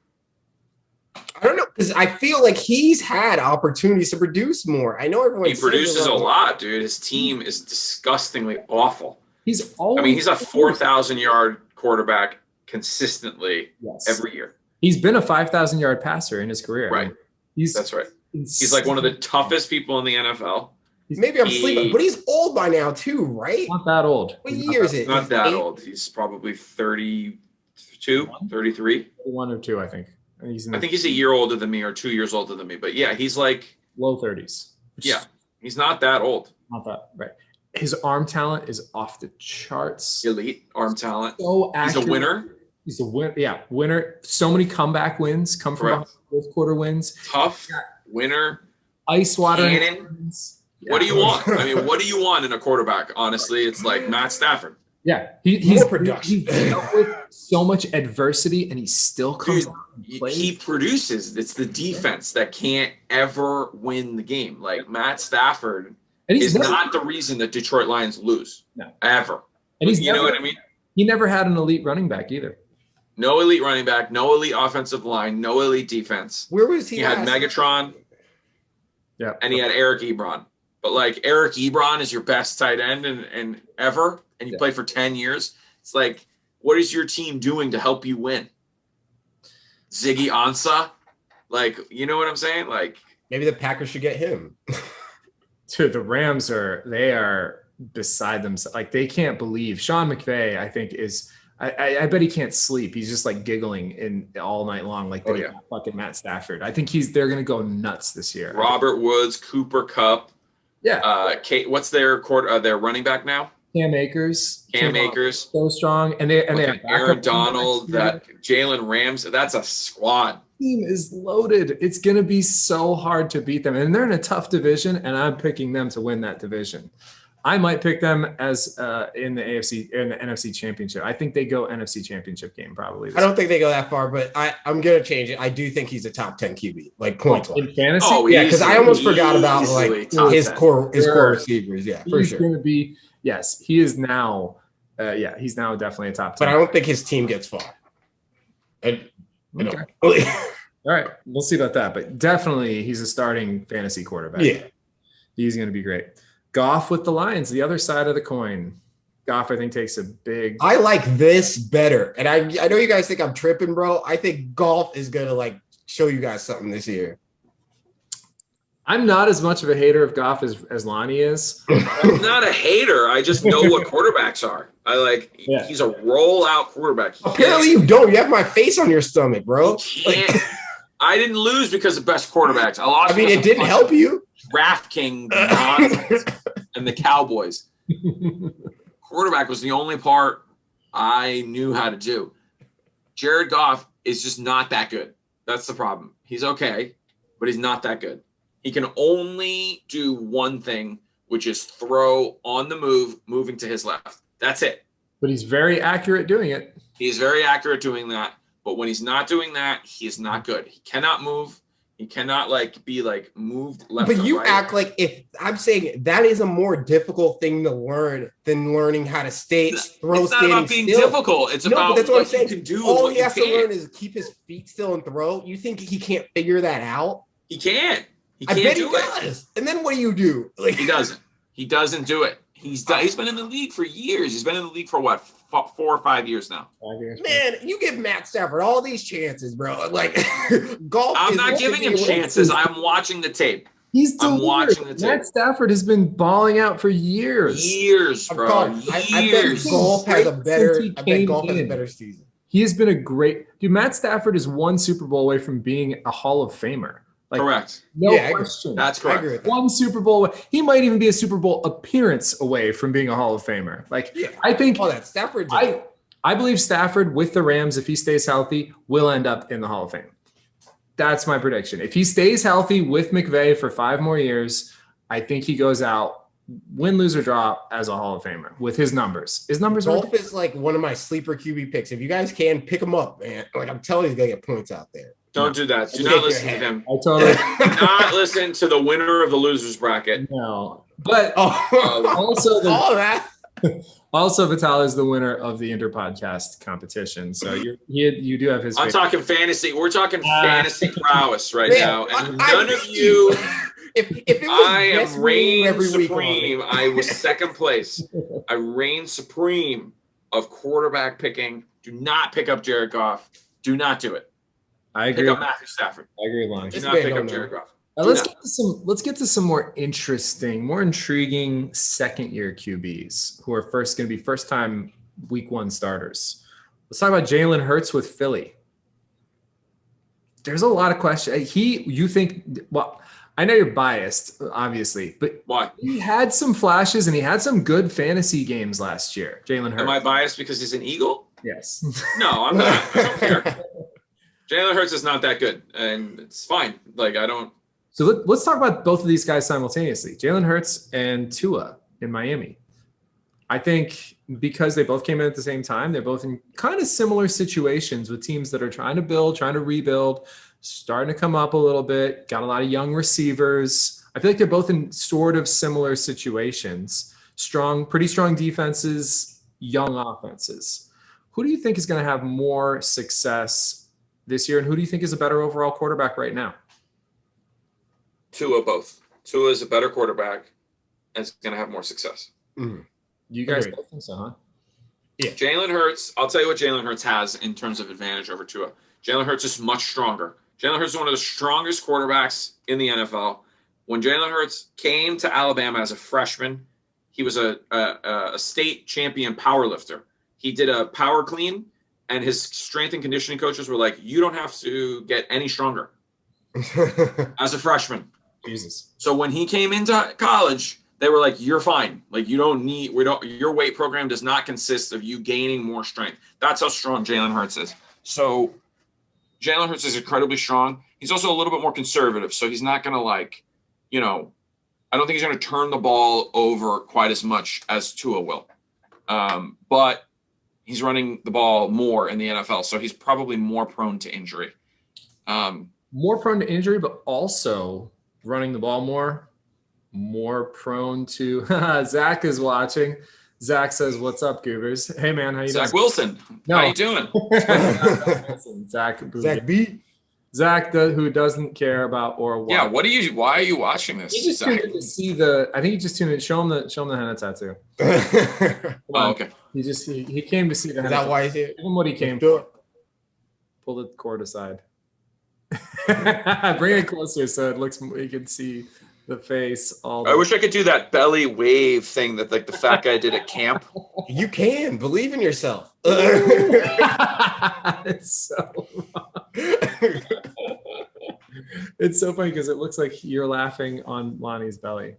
I don't know, because I feel like he's had opportunities to produce more. I know everyone. He produces a lot, dude. His team is disgustingly awful. He's a 4,000-yard quarterback consistently every year. He's been a 5,000-yard passer in his career. Right. I mean, that's right. He's like one of the toughest people in the NFL. Maybe I'm sleeping, but he's old by now too, right? Not that old. What year is it? Not that old. He's probably 32, 33. 1 or 2, I think. I think he's a year older than me or 2 years older than me. But yeah, he's like low 30s. Yeah, he's not that old. Not that, right. His arm talent is off the charts. Elite arm talent. So accurate. He's a winner. He's a winner. Yeah, winner. So many comeback wins come from fourth quarter wins. Tough winner. Ice water. What do you want? I mean, what do you want in a quarterback? Honestly, it's like Matt Stafford. Yeah, he's dealt with so much adversity, and he still comes out and plays. He produces. It's the defense that can't ever win the game. Like Matt Stafford is not the reason that Detroit Lions lose. No, ever. And you know what I mean? He never had an elite running back either. No elite running back, no elite offensive line, no elite defense. Where was he? He had Megatron. Yeah, and he had Eric Ebron. But like Eric Ebron is your best tight end and ever, and you played for 10 years. It's like, what is your team doing to help you win? Ziggy Ansah? Like, you know what I'm saying? Like maybe the Packers should get him. Dude, the Rams are beside themselves. Like they can't believe Sean McVay, I think I bet he can't sleep. He's just like giggling all night long, like fucking Matt Stafford. I think they're gonna go nuts this year. Robert Woods, Cooper Kupp. Yeah. What's their running back now? Cam Akers. Cam Akers. So strong. And they have Aaron Donald, that Jalen Ramsey. That's a squad. Team is loaded. It's gonna be so hard to beat them. And they're in a tough division, and I'm picking them to win that division. I might pick them as in the NFC Championship. I think they go NFC Championship game probably. I don't think they go that far, but I'm gonna change it. I do think he's a top 10 QB, like points in fantasy. Oh, yeah, because I almost forgot about like his core receivers. Yeah, for sure. He's gonna be he is now. He's now definitely a top 10. But I don't think his team gets far. Okay. All right, we'll see about that. But definitely, he's a starting fantasy quarterback. Yeah, he's gonna be great. Goff with the Lions, the other side of the coin. Goff, I think, takes a big. I like this better, and I know you guys think I'm tripping, bro. I think Goff is gonna like show you guys something this year. I'm not as much of a hater of Goff as Lonnie is. I'm not a hater. I just know what quarterbacks are. He's a rollout quarterback. Apparently you don't. You have my face on your stomach, bro. I didn't lose because of best quarterbacks. I lost. I mean, it didn't help you. DraftKings nonsense and the Cowboys. Quarterback was the only part I knew how to do. Jared Goff is just not that good. That's the problem. He's okay, but he's not that good. He can only do one thing, which is throw on the move, moving to his left. That's it. But he's very accurate doing it. He's very accurate doing that. But when he's not doing that, he is not good. He cannot move. He cannot be moved left. But you right. act like if I'm saying that is a more difficult thing to learn than learning how to throw. It's not about being still. difficult. It's about that's what I'm what saying. you can do. All he has to learn is keep his feet still and throw. You think he can't figure that out? He can't. He I can't bet do he does. it. And then what do you do? He doesn't. He doesn't do it. He's been in the league for years. He's been in the league for what, 4 or 5 years now. Man, you give Matt Stafford all these chances, bro. Golf. I'm not giving him chances. I'm watching the tape. I'm watching the tape. Matt Stafford has been balling out for years. Years, bro. I bet golf has a better season. He has been a great dude. Matt Stafford is one Super Bowl away from being a Hall of Famer. Correct. No question. That's correct. One Super Bowl away. He might even be a Super Bowl appearance away from being a Hall of Famer. I think that Stafford. I believe Stafford with the Rams, if he stays healthy, will end up in the Hall of Fame. That's my prediction. If he stays healthy with McVay for 5 more years, I think he goes out, win, lose, or draw, as a Hall of Famer with his numbers. His numbers Golf is one of my sleeper QB picks. If you guys can, pick him up, man. I'm telling you, he's going to get points out there. Don't do that. Do not listen to him. I totally do not listen to the winner of the losers bracket. No. But also Vital is the winner of the Interpodcast competition. So you do have his. I'm talking fantasy. We're talking fantasy prowess right now, and none of you. If it was I am reign supreme. I was second place. I reign supreme of quarterback picking. Do not pick up Jared Goff. Do not do it. I agree. Pick up Matthew Stafford. I agree, Lonnie. Do not pick up Jared Goff. Let's get to some more interesting, more intriguing second-year QBs who are going to be first-time Week 1 starters. Let's talk about Jalen Hurts with Philly. There's a lot of questions. You think? Well, I know you're biased, obviously, but why? He had some flashes and he had some good fantasy games last year. Jalen Hurts. Am I biased because he's an Eagle? Yes. No, I'm not. I don't care. Jalen Hurts is not that good, and it's fine. I don't. So let's talk about both of these guys simultaneously. Jalen Hurts and Tua in Miami. I think because they both came in at the same time, they're both in kind of similar situations with teams that are trying to build, trying to rebuild, starting to come up a little bit, got a lot of young receivers. I feel like they're both in sort of similar situations. Pretty strong defenses, young offenses. Who do you think is going to have more success this year, and who do you think is a better overall quarterback right now? Tua, both. Tua is a better quarterback and is going to have more success. Mm. You guys both think so, huh? Yeah. Jalen Hurts, I'll tell you what Jalen Hurts has in terms of advantage over Tua. Jalen Hurts is much stronger. Jalen Hurts is one of the strongest quarterbacks in the NFL. When Jalen Hurts came to Alabama as a freshman, he was a state champion power lifter. He did a power clean, and his strength and conditioning coaches were like, you don't have to get any stronger as a freshman. Jesus. So when he came into college, they were like, you're fine. Your weight program does not consist of you gaining more strength. That's how strong Jalen Hurts is. So Jalen Hurts is incredibly strong. He's also a little bit more conservative. So he's not going to I don't think he's going to turn the ball over quite as much as Tua will. But he's running the ball more in the NFL. So he's probably more prone to injury. More prone to injury, but also running the ball more prone to Zach is watching. Zach says, what's up, Goobers? Hey man, how you doing? Zach Wilson. No. How you doing? Zach B. Zach, who doesn't care about or watch. Yeah, why are you watching this? He just tuned in to see I think he just tuned in. Show him the Henna tattoo. Oh, okay. He came to see the Henna. Is that why he's here? Give him what he came for. Pull the cord aside. Bring it closer so it looks. You can see the face. I wish I could do that belly wave thing that like the fat guy did at camp. You can believe in yourself. It's so. It's so funny because it looks like you're laughing on Lonnie's belly.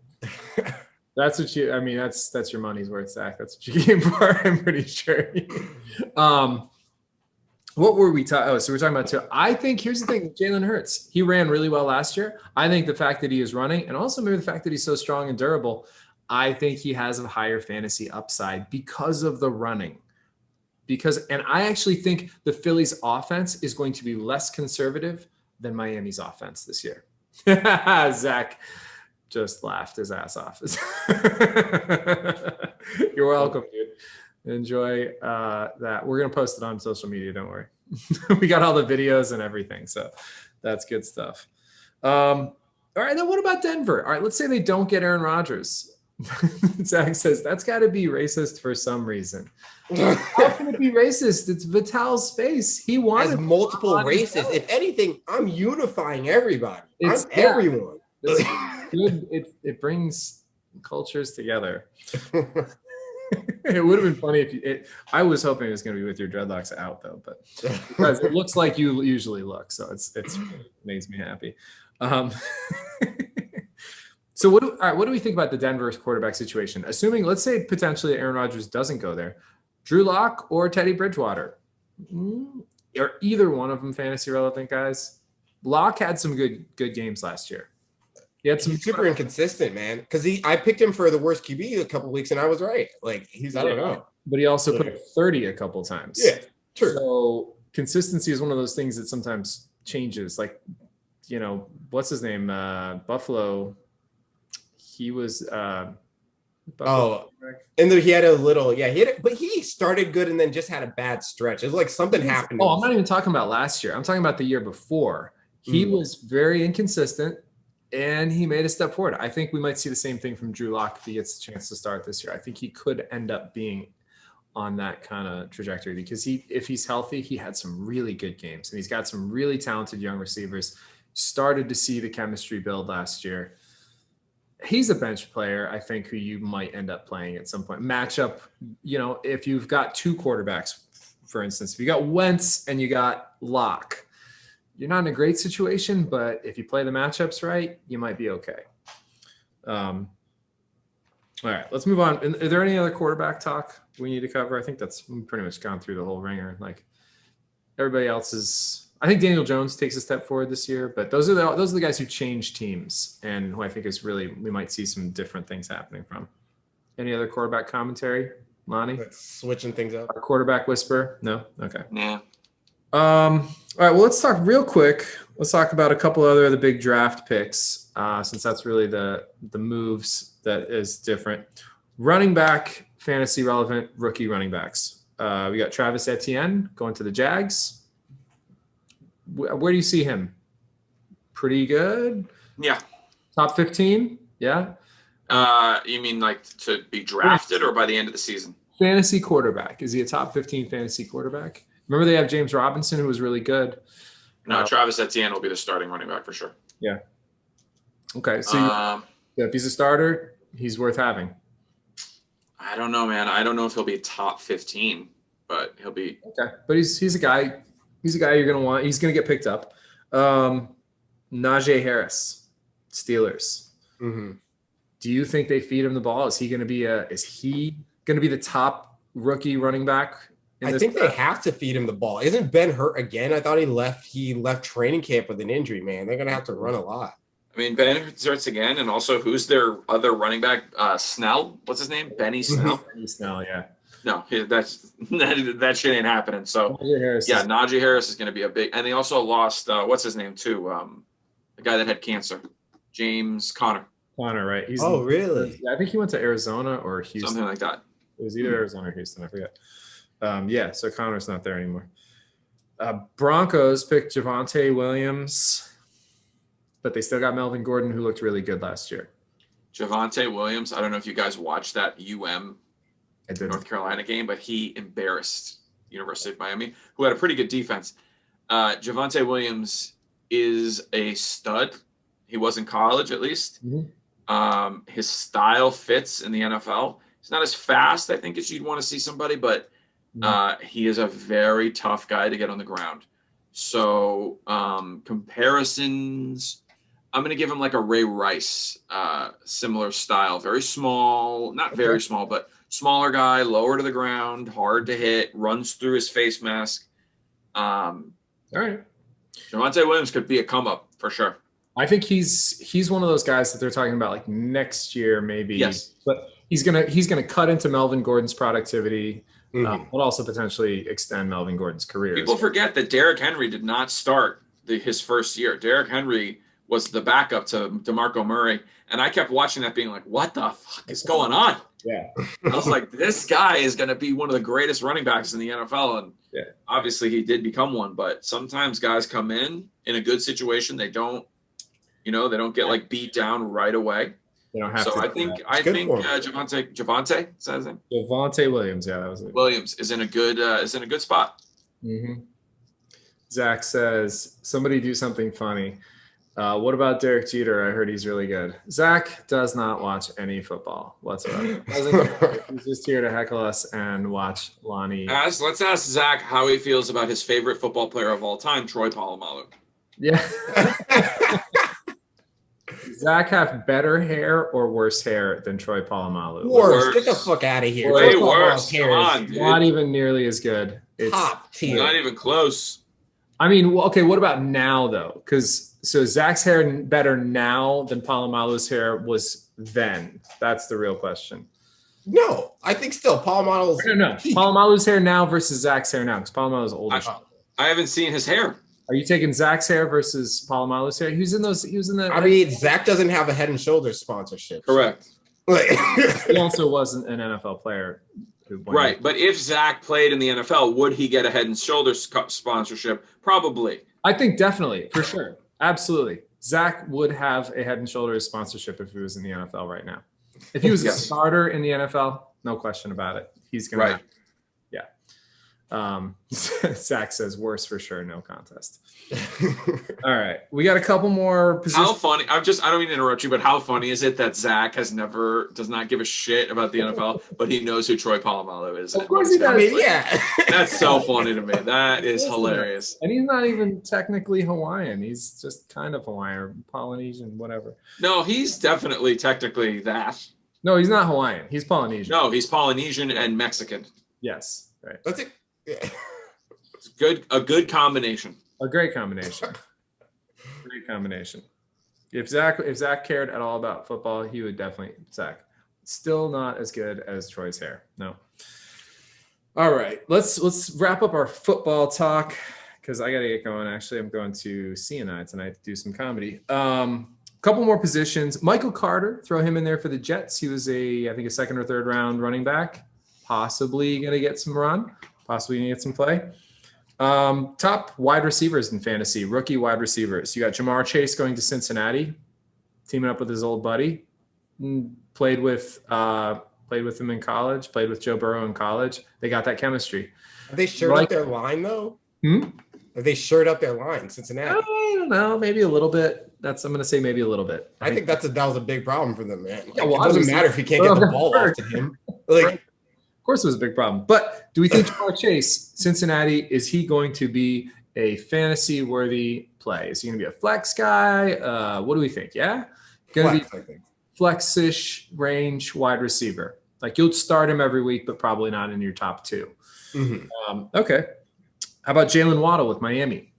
That's what you. I mean, that's your money's worth, Zach. That's what you came for. I'm pretty sure. What were we talking? Oh, so we're talking about too. I think here's the thing: Jalen Hurts. He ran really well last year. I think the fact that he is running, and also maybe the fact that he's so strong and durable, I think he has a higher fantasy upside because of the running. And I actually think the Phillies' offense is going to be less conservative than Miami's offense this year. Zach just laughed his ass off. You're welcome, dude. Enjoy that. We're going to post it on social media. Don't worry. We got all the videos and everything. So that's good stuff. All right. Then what about Denver? All right. Let's say they don't get Aaron Rodgers. Zach says that's got to be racist for some reason. How can it be racist? It's Vital's face. He wanted multiple races. If anything, I'm unifying everybody. Everyone. It's good. It brings cultures together. It would have been funny if I was hoping it was going to be with your dreadlocks out though, but because it looks like you usually look, so it makes me happy. So what do we think about the Denver quarterback situation? Assuming, let's say potentially Aaron Rodgers doesn't go there, Drew Lock or Teddy Bridgewater, are either one of them fantasy relevant guys? Lock had some good games last year. He had some super inconsistent, man. Because I picked him for the worst QB a couple of weeks, and I was right. Like I don't know. But he also put up 30 a couple times. Yeah, true. So consistency is one of those things that sometimes changes. Like, what's his name? Buffalo. He was. Buffalo. And then he had a little, but he started good and then just had a bad stretch. It was like something happened. Oh, I'm not even talking about last year. I'm talking about the year before. He was very inconsistent. And he made a step forward. I think we might see the same thing from Drew Lock if he gets a chance to start this year. I think he could end up being on that kind of trajectory because if he's healthy, he had some really good games. And he's got some really talented young receivers. Started to see the chemistry build last year. He's a bench player, I think, who you might end up playing at some point. Matchup, if you've got two quarterbacks, for instance, if you got Wentz and you got Lock, you're not in a great situation, but if you play the matchups right, you might be okay. All right, let's move on. Are there any other quarterback talk we need to cover? I think we've pretty much gone through the whole ringer. Like everybody else is, I think Daniel Jones takes a step forward this year, but those are the guys who change teams and who I think is really, we might see some different things happening from. Any other quarterback commentary, Lonnie? Switching things up. Our quarterback whisper? No? Okay. Nah. All right, well, let's talk real quick. Let's talk about a couple other of the big draft picks, since that's really the moves that is different. Running back, fantasy relevant rookie running backs. We got Travis Etienne going to the Jags. Where do you see him? Pretty good? Yeah. Top 15? Yeah. You mean like to be drafted or by the end of the season? Fantasy quarterback. Is he a top 15 fantasy quarterback? Remember they have James Robinson, who was really good. No, Travis Etienne will be the starting running back for sure. Yeah. Okay. So if he's a starter, he's worth having. I don't know, man. I don't know if he'll be top 15, but he'll be. Okay. But he's a guy. He's a guy you're going to want. He's going to get picked up. Najee Harris, Steelers. Mm-hmm. Do you think they feed him the ball? Is he going to be the top rookie running back? I think they have to feed him the ball. Isn't Ben hurt again? I thought he left training camp with an injury, man. They're going to have to run a lot. I mean, Ben hurts again, and also who's their other running back? Snell? What's his name? Benny Snell? Benny Snell, yeah. No, that shit ain't happening. So, Najee Harris is going to be a big – and they also lost what's his name too? The guy that had cancer, James Conner. Conner, right. Really? I think he went to Arizona or Houston. Something like that. It was either Arizona or Houston. I forget. So Connor's not there anymore. Broncos picked Javonte Williams, but they still got Melvin Gordon, who looked really good last year. Javonte Williams, I don't know if you guys watched that North Carolina game, but he embarrassed University of Miami, who had a pretty good defense. Javonte Williams is a stud. He was in college, at least. Mhm. His style fits in the NFL. He's not as fast, I think, as you'd want to see somebody, but he is a very tough guy to get on the ground. So comparisons, I'm going to give him like a Ray Rice, similar style. Very small, not very small, but smaller guy, lower to the ground, hard to hit, runs through his face mask. All right. Javonte Williams could be a come up for sure. I think he's one of those guys that they're talking about like next year maybe. Yes. But he's gonna cut into Melvin Gordon's productivity, but also potentially extend Melvin Gordon's career. People forget that Derrick Henry did not start his first year. Derrick Henry was the backup to DeMarco Murray, and I kept watching that being like, what the fuck is going on? Yeah. I was like, this guy is going to be one of the greatest running backs in the NFL, and obviously he did become one, but sometimes guys come in a good situation, they don't get like beat down right away. They don't have so to. I think Javonte, is that his name? Javonte Williams, yeah, that was it. Williams is in a good spot. Mm-hmm. Zach says, somebody do something funny. What about Derek Jeter? I heard he's really good. Zach does not watch any football whatsoever. He's just here to heckle us and watch Lonnie. Let's ask Zach how he feels about his favorite football player of all time, Troy Polamalu. Yeah. Zach have better hair or worse hair than Troy Polamalu? Worse. Get the fuck out of here. Way worse. Come on, dude. Not even nearly as good. It's top tier. Not even close. I mean, okay, what about now though? So Zach's hair better now than Polamalu's hair was then. That's the real question. No, I think still Polamalu's. No. Polamalu's hair now versus Zach's hair now because Polamalu's older. I haven't seen his hair. Are you taking Zach's hair versus Polamalu's hair? He was in the. I mean, Zach doesn't have a Head and Shoulders sponsorship. Correct. He also wasn't an NFL player. Right, but if Zach played in the NFL, would he get a Head and Shoulders sponsorship? Probably. I think definitely, for sure, absolutely. Zach would have a Head and Shoulders sponsorship if he was in the NFL right now. If he was a starter in the NFL, no question about it. He's gonna. Right. Zach says worse for sure, no contest. All right, we got a couple more positions. How funny! I don't mean to interrupt you, but how funny is it that Zach does not give a shit about the NFL, but he knows who Troy Polamalu is? Of course he does. I mean, yeah, that's so funny to me. That is hilarious. And he's not even technically Hawaiian. He's just kind of Hawaiian or Polynesian, whatever. No, he's definitely technically that. No, he's not Hawaiian. He's Polynesian. No, he's Polynesian and Mexican. Yes, right. That's it. Yeah. It's a good combination. A great combination. Great combination. If Zach cared at all about football, he would definitely Zach. Still not as good as Troy's hair. No. All right. Let's wrap up our football talk because I gotta get going. Actually, I'm going to CNI tonight to do some comedy. Couple more positions. Michael Carter, throw him in there for the Jets. He was I think a second or third round running back. Possibly gonna get some run. Possibly gonna get some play. Top wide receivers in fantasy, rookie wide receivers. You got Jamar Chase going to Cincinnati, teaming up with his old buddy. Played with him in college. Played with Joe Burrow in college. They got that chemistry. Have they shored up their line though? Have they shored up their line, Cincinnati? I don't know. Maybe a little bit. I'm going to say maybe a little bit. I think that was a big problem for them, man. Like, yeah, well, it doesn't matter if you can't get the ball off to him. Like. Of course it was a big problem. But do we think Jamar Chase, Cincinnati, is he going to be a fantasy-worthy play? Is he going to be a flex guy? What do we think? Yeah? Going to be flex-ish range wide receiver. Like you'll start him every week, but probably not in your top two. Mm-hmm. Okay. How about Jalen Waddle with Miami?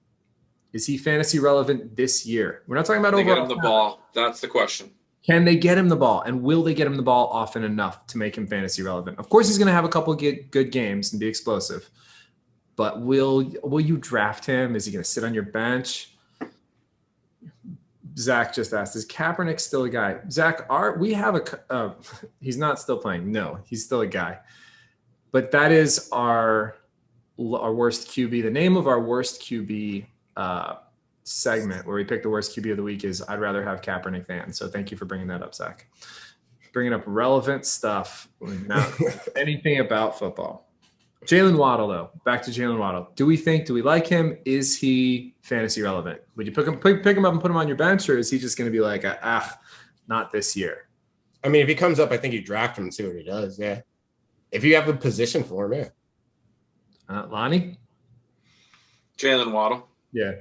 Is he fantasy relevant this year? We're not talking about overall. Get him the ball. That's the question. Can they get him the ball, and will they get him the ball often enough to make him fantasy relevant? Of course, he's going to have a couple of good games and be explosive, but will you draft him? Is he going to sit on your bench? Zach just asked, is Kaepernick still a guy? Zach, we have he's not still playing. No, he's still a guy, but that is our worst QB. The name of our worst QB segment where we pick the worst QB of the week is I'd rather have Kaepernick than. So thank you for bringing that up, Zach. Bringing up relevant stuff, not anything about football. Jalen Waddle, though. Back to Jalen Waddle. Do we like him? Is he fantasy relevant? Would you pick him up and put him on your bench, or is he just going to be like, not this year? I mean, if he comes up, I think you draft him and see what he does. Yeah. If you have a position for him, yeah. Lonnie? Jalen Waddle. Yeah.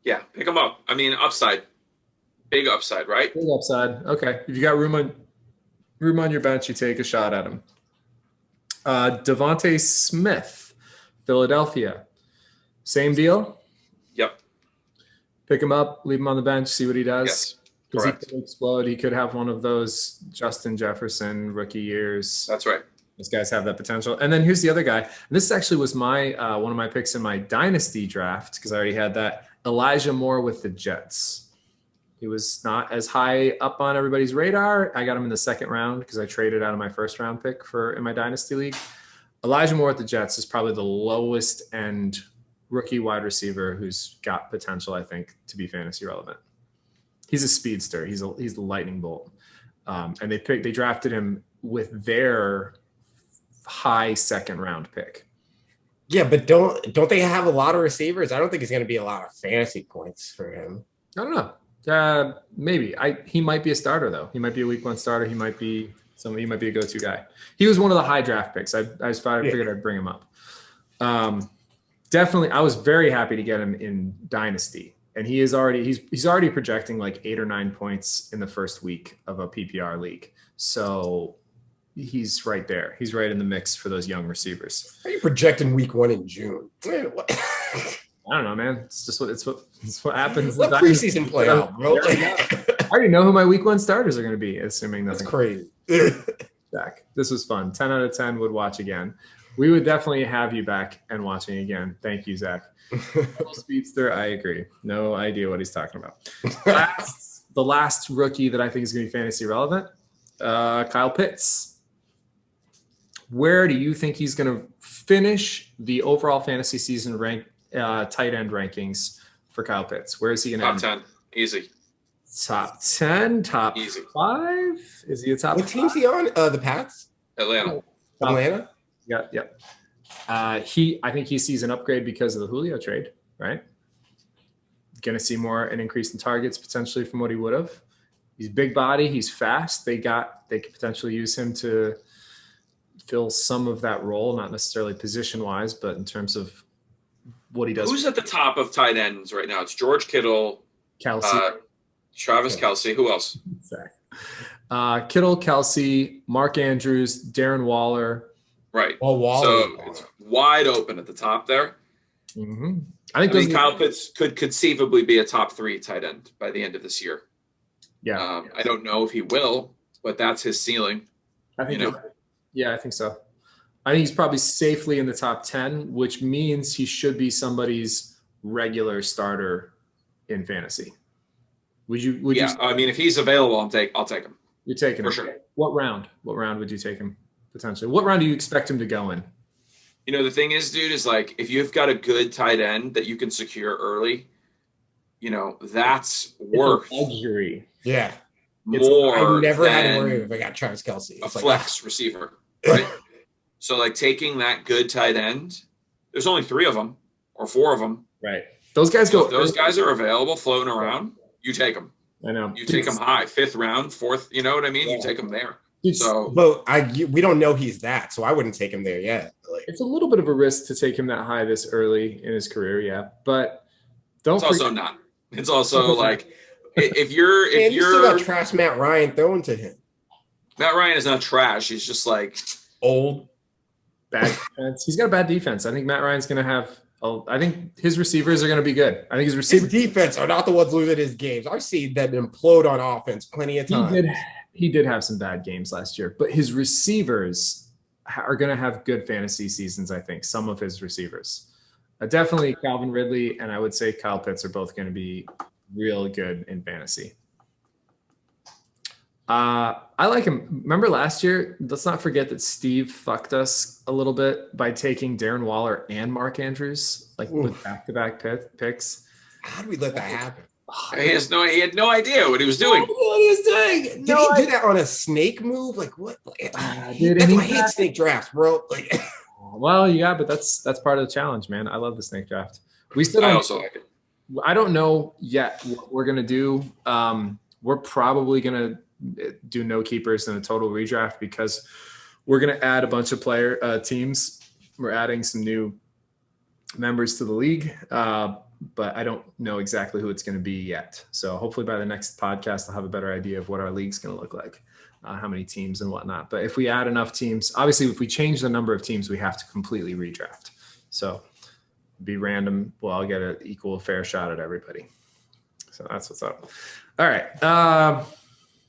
Yeah, pick him up. I mean, upside. Big upside, right? Big upside. Okay. If you got room on your bench, you take a shot at him. Devontae Smith, Philadelphia. Same deal? Yep. Pick him up, leave him on the bench, see what he does. Yes. Because Correct. he could explode. He could have one of those Justin Jefferson rookie years. That's right. Those guys have that potential. And then here's the other guy. And this actually was my one of my picks in my dynasty draft because I already had that. Elijah Moore with the Jets. He was not as high up on everybody's radar. I got him in the second round because I traded out of my first round pick in my dynasty league. Elijah Moore with the Jets is probably the lowest end rookie wide receiver who's got potential, I think, to be fantasy relevant. He's a speedster. He's the lightning bolt. And they drafted him with their high second round pick. Yeah, but don't they have a lot of receivers? I don't think it's going to be a lot of fantasy points for him. I don't know. Maybe he might be a starter though. He might be a week one starter. He might be a go-to guy. He was one of the high draft picks. I figured I'd bring him up. Definitely. I was very happy to get him in dynasty, and he's already projecting like 8 or 9 points in the first week of a PPR league. So he's right there. He's right in the mix for those young receivers. How are you projecting week 1 in June? Man, what? I don't know, man. It's just what happens. Let preseason play out, bro. I already know who my week 1 starters are going to be, assuming nothing. That's crazy. Zach, this was fun. 10 out of 10 would watch again. We would definitely have you back and watching again. Thank you, Zach. Speedster, I agree. No idea what he's talking about. The last rookie that I think is going to be fantasy relevant, Kyle Pitts. Where do you think he's going to finish the overall fantasy season rank tight end rankings for Kyle Pitts? Where is he going to Top end? 10. Easy. Top 10, top Easy. 5? Is he a top What team's he on? The Pats? Atlanta. Atlanta? Yeah. I think he sees an upgrade because of the Julio trade, right? Going to see an increase in targets potentially from what he would have. He's big body. He's fast. They could potentially use him to fill some of that role, not necessarily position wise, but in terms of what he does. Who's at the top of tight ends right now? It's George Kittle, Kelsey, Travis Kelsey. Who else? Kittle, Kelsey, Mark Andrews, Darren Waller. Right. Oh, Waller. So it's wide open at the top there. Mm-hmm. I think Kyle Pitts could conceivably be a top 3 tight end by the end of this year. Yeah. I don't know if he will, but that's his ceiling. I think I think so. I think he's probably safely in the top 10, which means he should be somebody's regular starter in fantasy. Would you? I mean, if he's available, I'll take him. You're taking for him. Sure. What round? What round would you take him potentially? What round do you expect him to go in? You know, the thing is, dude, is like if you've got a good tight end that you can secure early, you know, that's worth luxury. Yeah. More. I never had to worry if I got Travis Kelsey. A flex receiver, right? So like taking that good tight end, there's only 3 of them or 4 of them. Right. Those guys So if those guys are available floating around, you take them. I know. You take them high, 5th round, 4th, you know what I mean? Yeah. You take them there. So, but we don't know he's that, so I wouldn't take him there yet. It's a little bit of a risk to take him that high this early in his career, yeah. But it's also not. It's also like if you're you still got trash Matt Ryan throwing to him. Matt Ryan is not trash. He's just like old, bad defense. He's got a bad defense. I think Matt Ryan's going to have. I think his receivers are going to be good. I think his defense are not the ones losing his games. I've seen them implode on offense plenty of times. He did have some bad games last year, but his receivers are going to have good fantasy seasons, I think, some of his receivers. Definitely Calvin Ridley and I would say Kyle Pitts are both going to be real good in fantasy. I like him. Remember last year, let's not forget that Steve fucked us a little bit by taking Darren Waller and Mark Andrews, with back-to-back picks. How did we let that happen? He had no idea what he was doing. What he was doing? Did he do that on a snake move? Like what? Dude, that's why I hate snake drafts, bro. Like, well, yeah, but that's part of the challenge, man. I love the snake draft. We still I don't. also like it. I don't know yet what we're gonna do. We're probably gonna do no keepers in a total redraft because we're gonna add a bunch of teams. We're adding some new members to the league, but I don't know exactly who it's going to be yet. So hopefully by the next podcast, I'll have a better idea of what our league's going to look like, how many teams and whatnot. But if we add enough teams, obviously, if we change the number of teams, we have to completely redraft. So be random. Well, I'll get an equal fair shot at everybody. So that's what's up. All right. I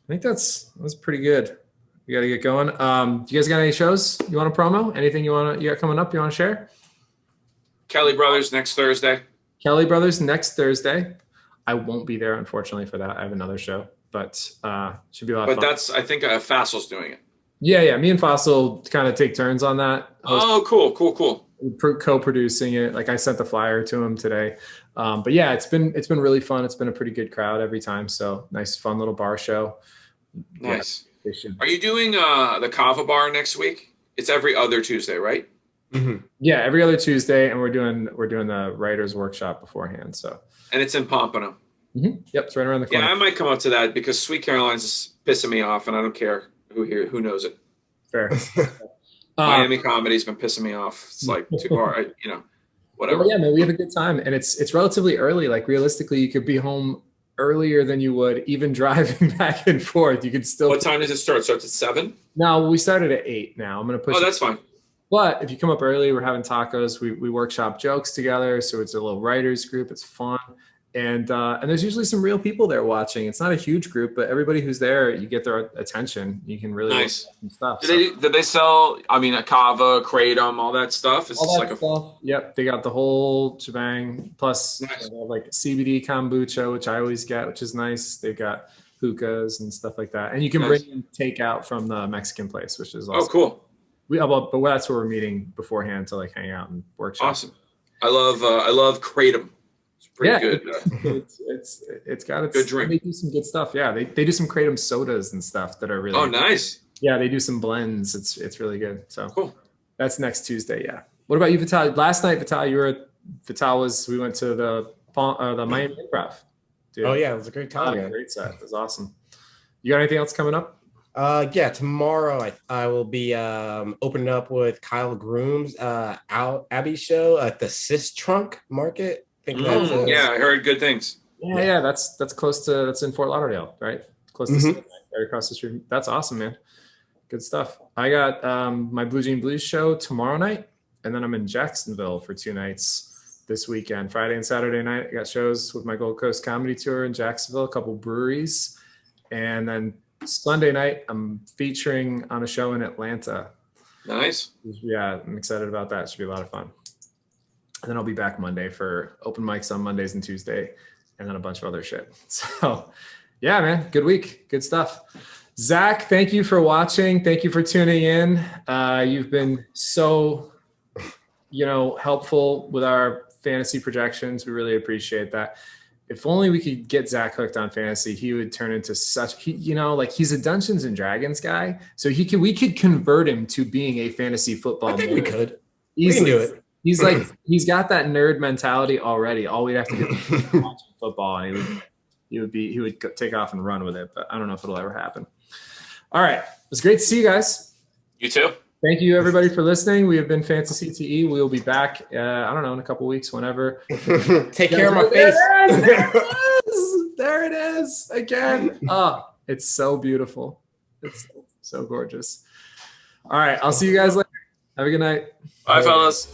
think that's pretty good. We got to get going. Do you guys got any shows you want to promo? Anything you got coming up you want to share? Kelly Brothers next Thursday. Kelly Brothers next Thursday. I won't be there, unfortunately, for that. I have another show, but should be a lot of fun. But I think Fassel's doing it. Yeah. Me and Fassel kind of take turns on that. Oh, cool. Co-producing it. Like I sent the flyer to him today. But yeah, it's been really fun. It's been a pretty good crowd every time. So nice, fun little bar show. Nice. Yeah, Are you doing the Kava Bar next week? It's every other Tuesday, right? Mm-hmm. Yeah, every other Tuesday, and we're doing the writers' workshop beforehand. So, and it's in Pompano. Mm-hmm. Yep, it's right around the corner. Yeah, I might come up to that because Sweet Caroline's is pissing me off, and I don't care who knows it. Fair. Miami Comedy's been pissing me off. It's like too hard, whatever. Well, yeah, man, we have a good time, and it's relatively early. Like realistically, you could be home earlier than you would even driving back and forth. You could still. What time does it start? It starts at 7? No, we started at 8 now. I'm going to push. Oh, that's fine. But if you come up early, we're having tacos. We workshop jokes together. So it's a little writers group. It's fun. And there's usually some real people there watching. It's not a huge group, but everybody who's there, you get their attention. You can really nice some stuff. Did they sell, a kava, kratom, all that stuff? Is all that stuff. Yep. They got the whole shebang. Plus nice. Like CBD kombucha, which I always get, which is nice. They've got hookahs and stuff like that. And you can bring in takeout from the Mexican place, which is awesome. Oh, cool. But that's where we're meeting beforehand to like hang out and workshop. Awesome. I love kratom. It's pretty good. It's got its good drink. They do some good stuff. Yeah, they do some kratom sodas and stuff that are really. Oh, nice. Yeah, they do some blends. It's really good. So cool. That's next Tuesday. Yeah. What about you, Vital? Last night, Vital, we went to the Miami Improv. Dude. Oh yeah, it was a great time. Great set. It was awesome. You got anything else coming up? Yeah, tomorrow I will be opening up with Kyle Groom's Abbey show at the Sis Trunk Market. I think yeah, I heard good things. Yeah, that's that's in Fort Lauderdale, right? Close to right across the street. That's awesome, man. Good stuff. I got my Blue Jean Blues show tomorrow night, and then I'm in Jacksonville for 2 nights this weekend. Friday and Saturday night, I got shows with my Gold Coast comedy tour in Jacksonville, a couple breweries, and then Sunday night, I'm featuring on a show in Atlanta. Nice. Yeah, I'm excited about that. It should be a lot of fun. And then I'll be back Monday for open mics on Mondays and Tuesday, and then a bunch of other shit. So, yeah, man, good week. Good stuff. Zach, thank you for watching. Thank you for tuning in. You've been so, helpful with our fantasy projections. We really appreciate that. If only we could get Zach hooked on fantasy, he would turn into he's a Dungeons and Dragons guy. So we could convert him to being a fantasy football. I think we could. We can do it. He's he's got that nerd mentality already. All we'd have to do is watch football, and he would take off and run with it. But I don't know if it'll ever happen. All right, it was great to see you guys. You too. Thank you, everybody, for listening. We have been fantaCTE. We'll be back, I don't know, in a couple weeks, whenever. Take care of my face. There it is again. Oh, it's so beautiful. It's so gorgeous. All right, I'll see you guys later. Have a good night. Bye, fellas.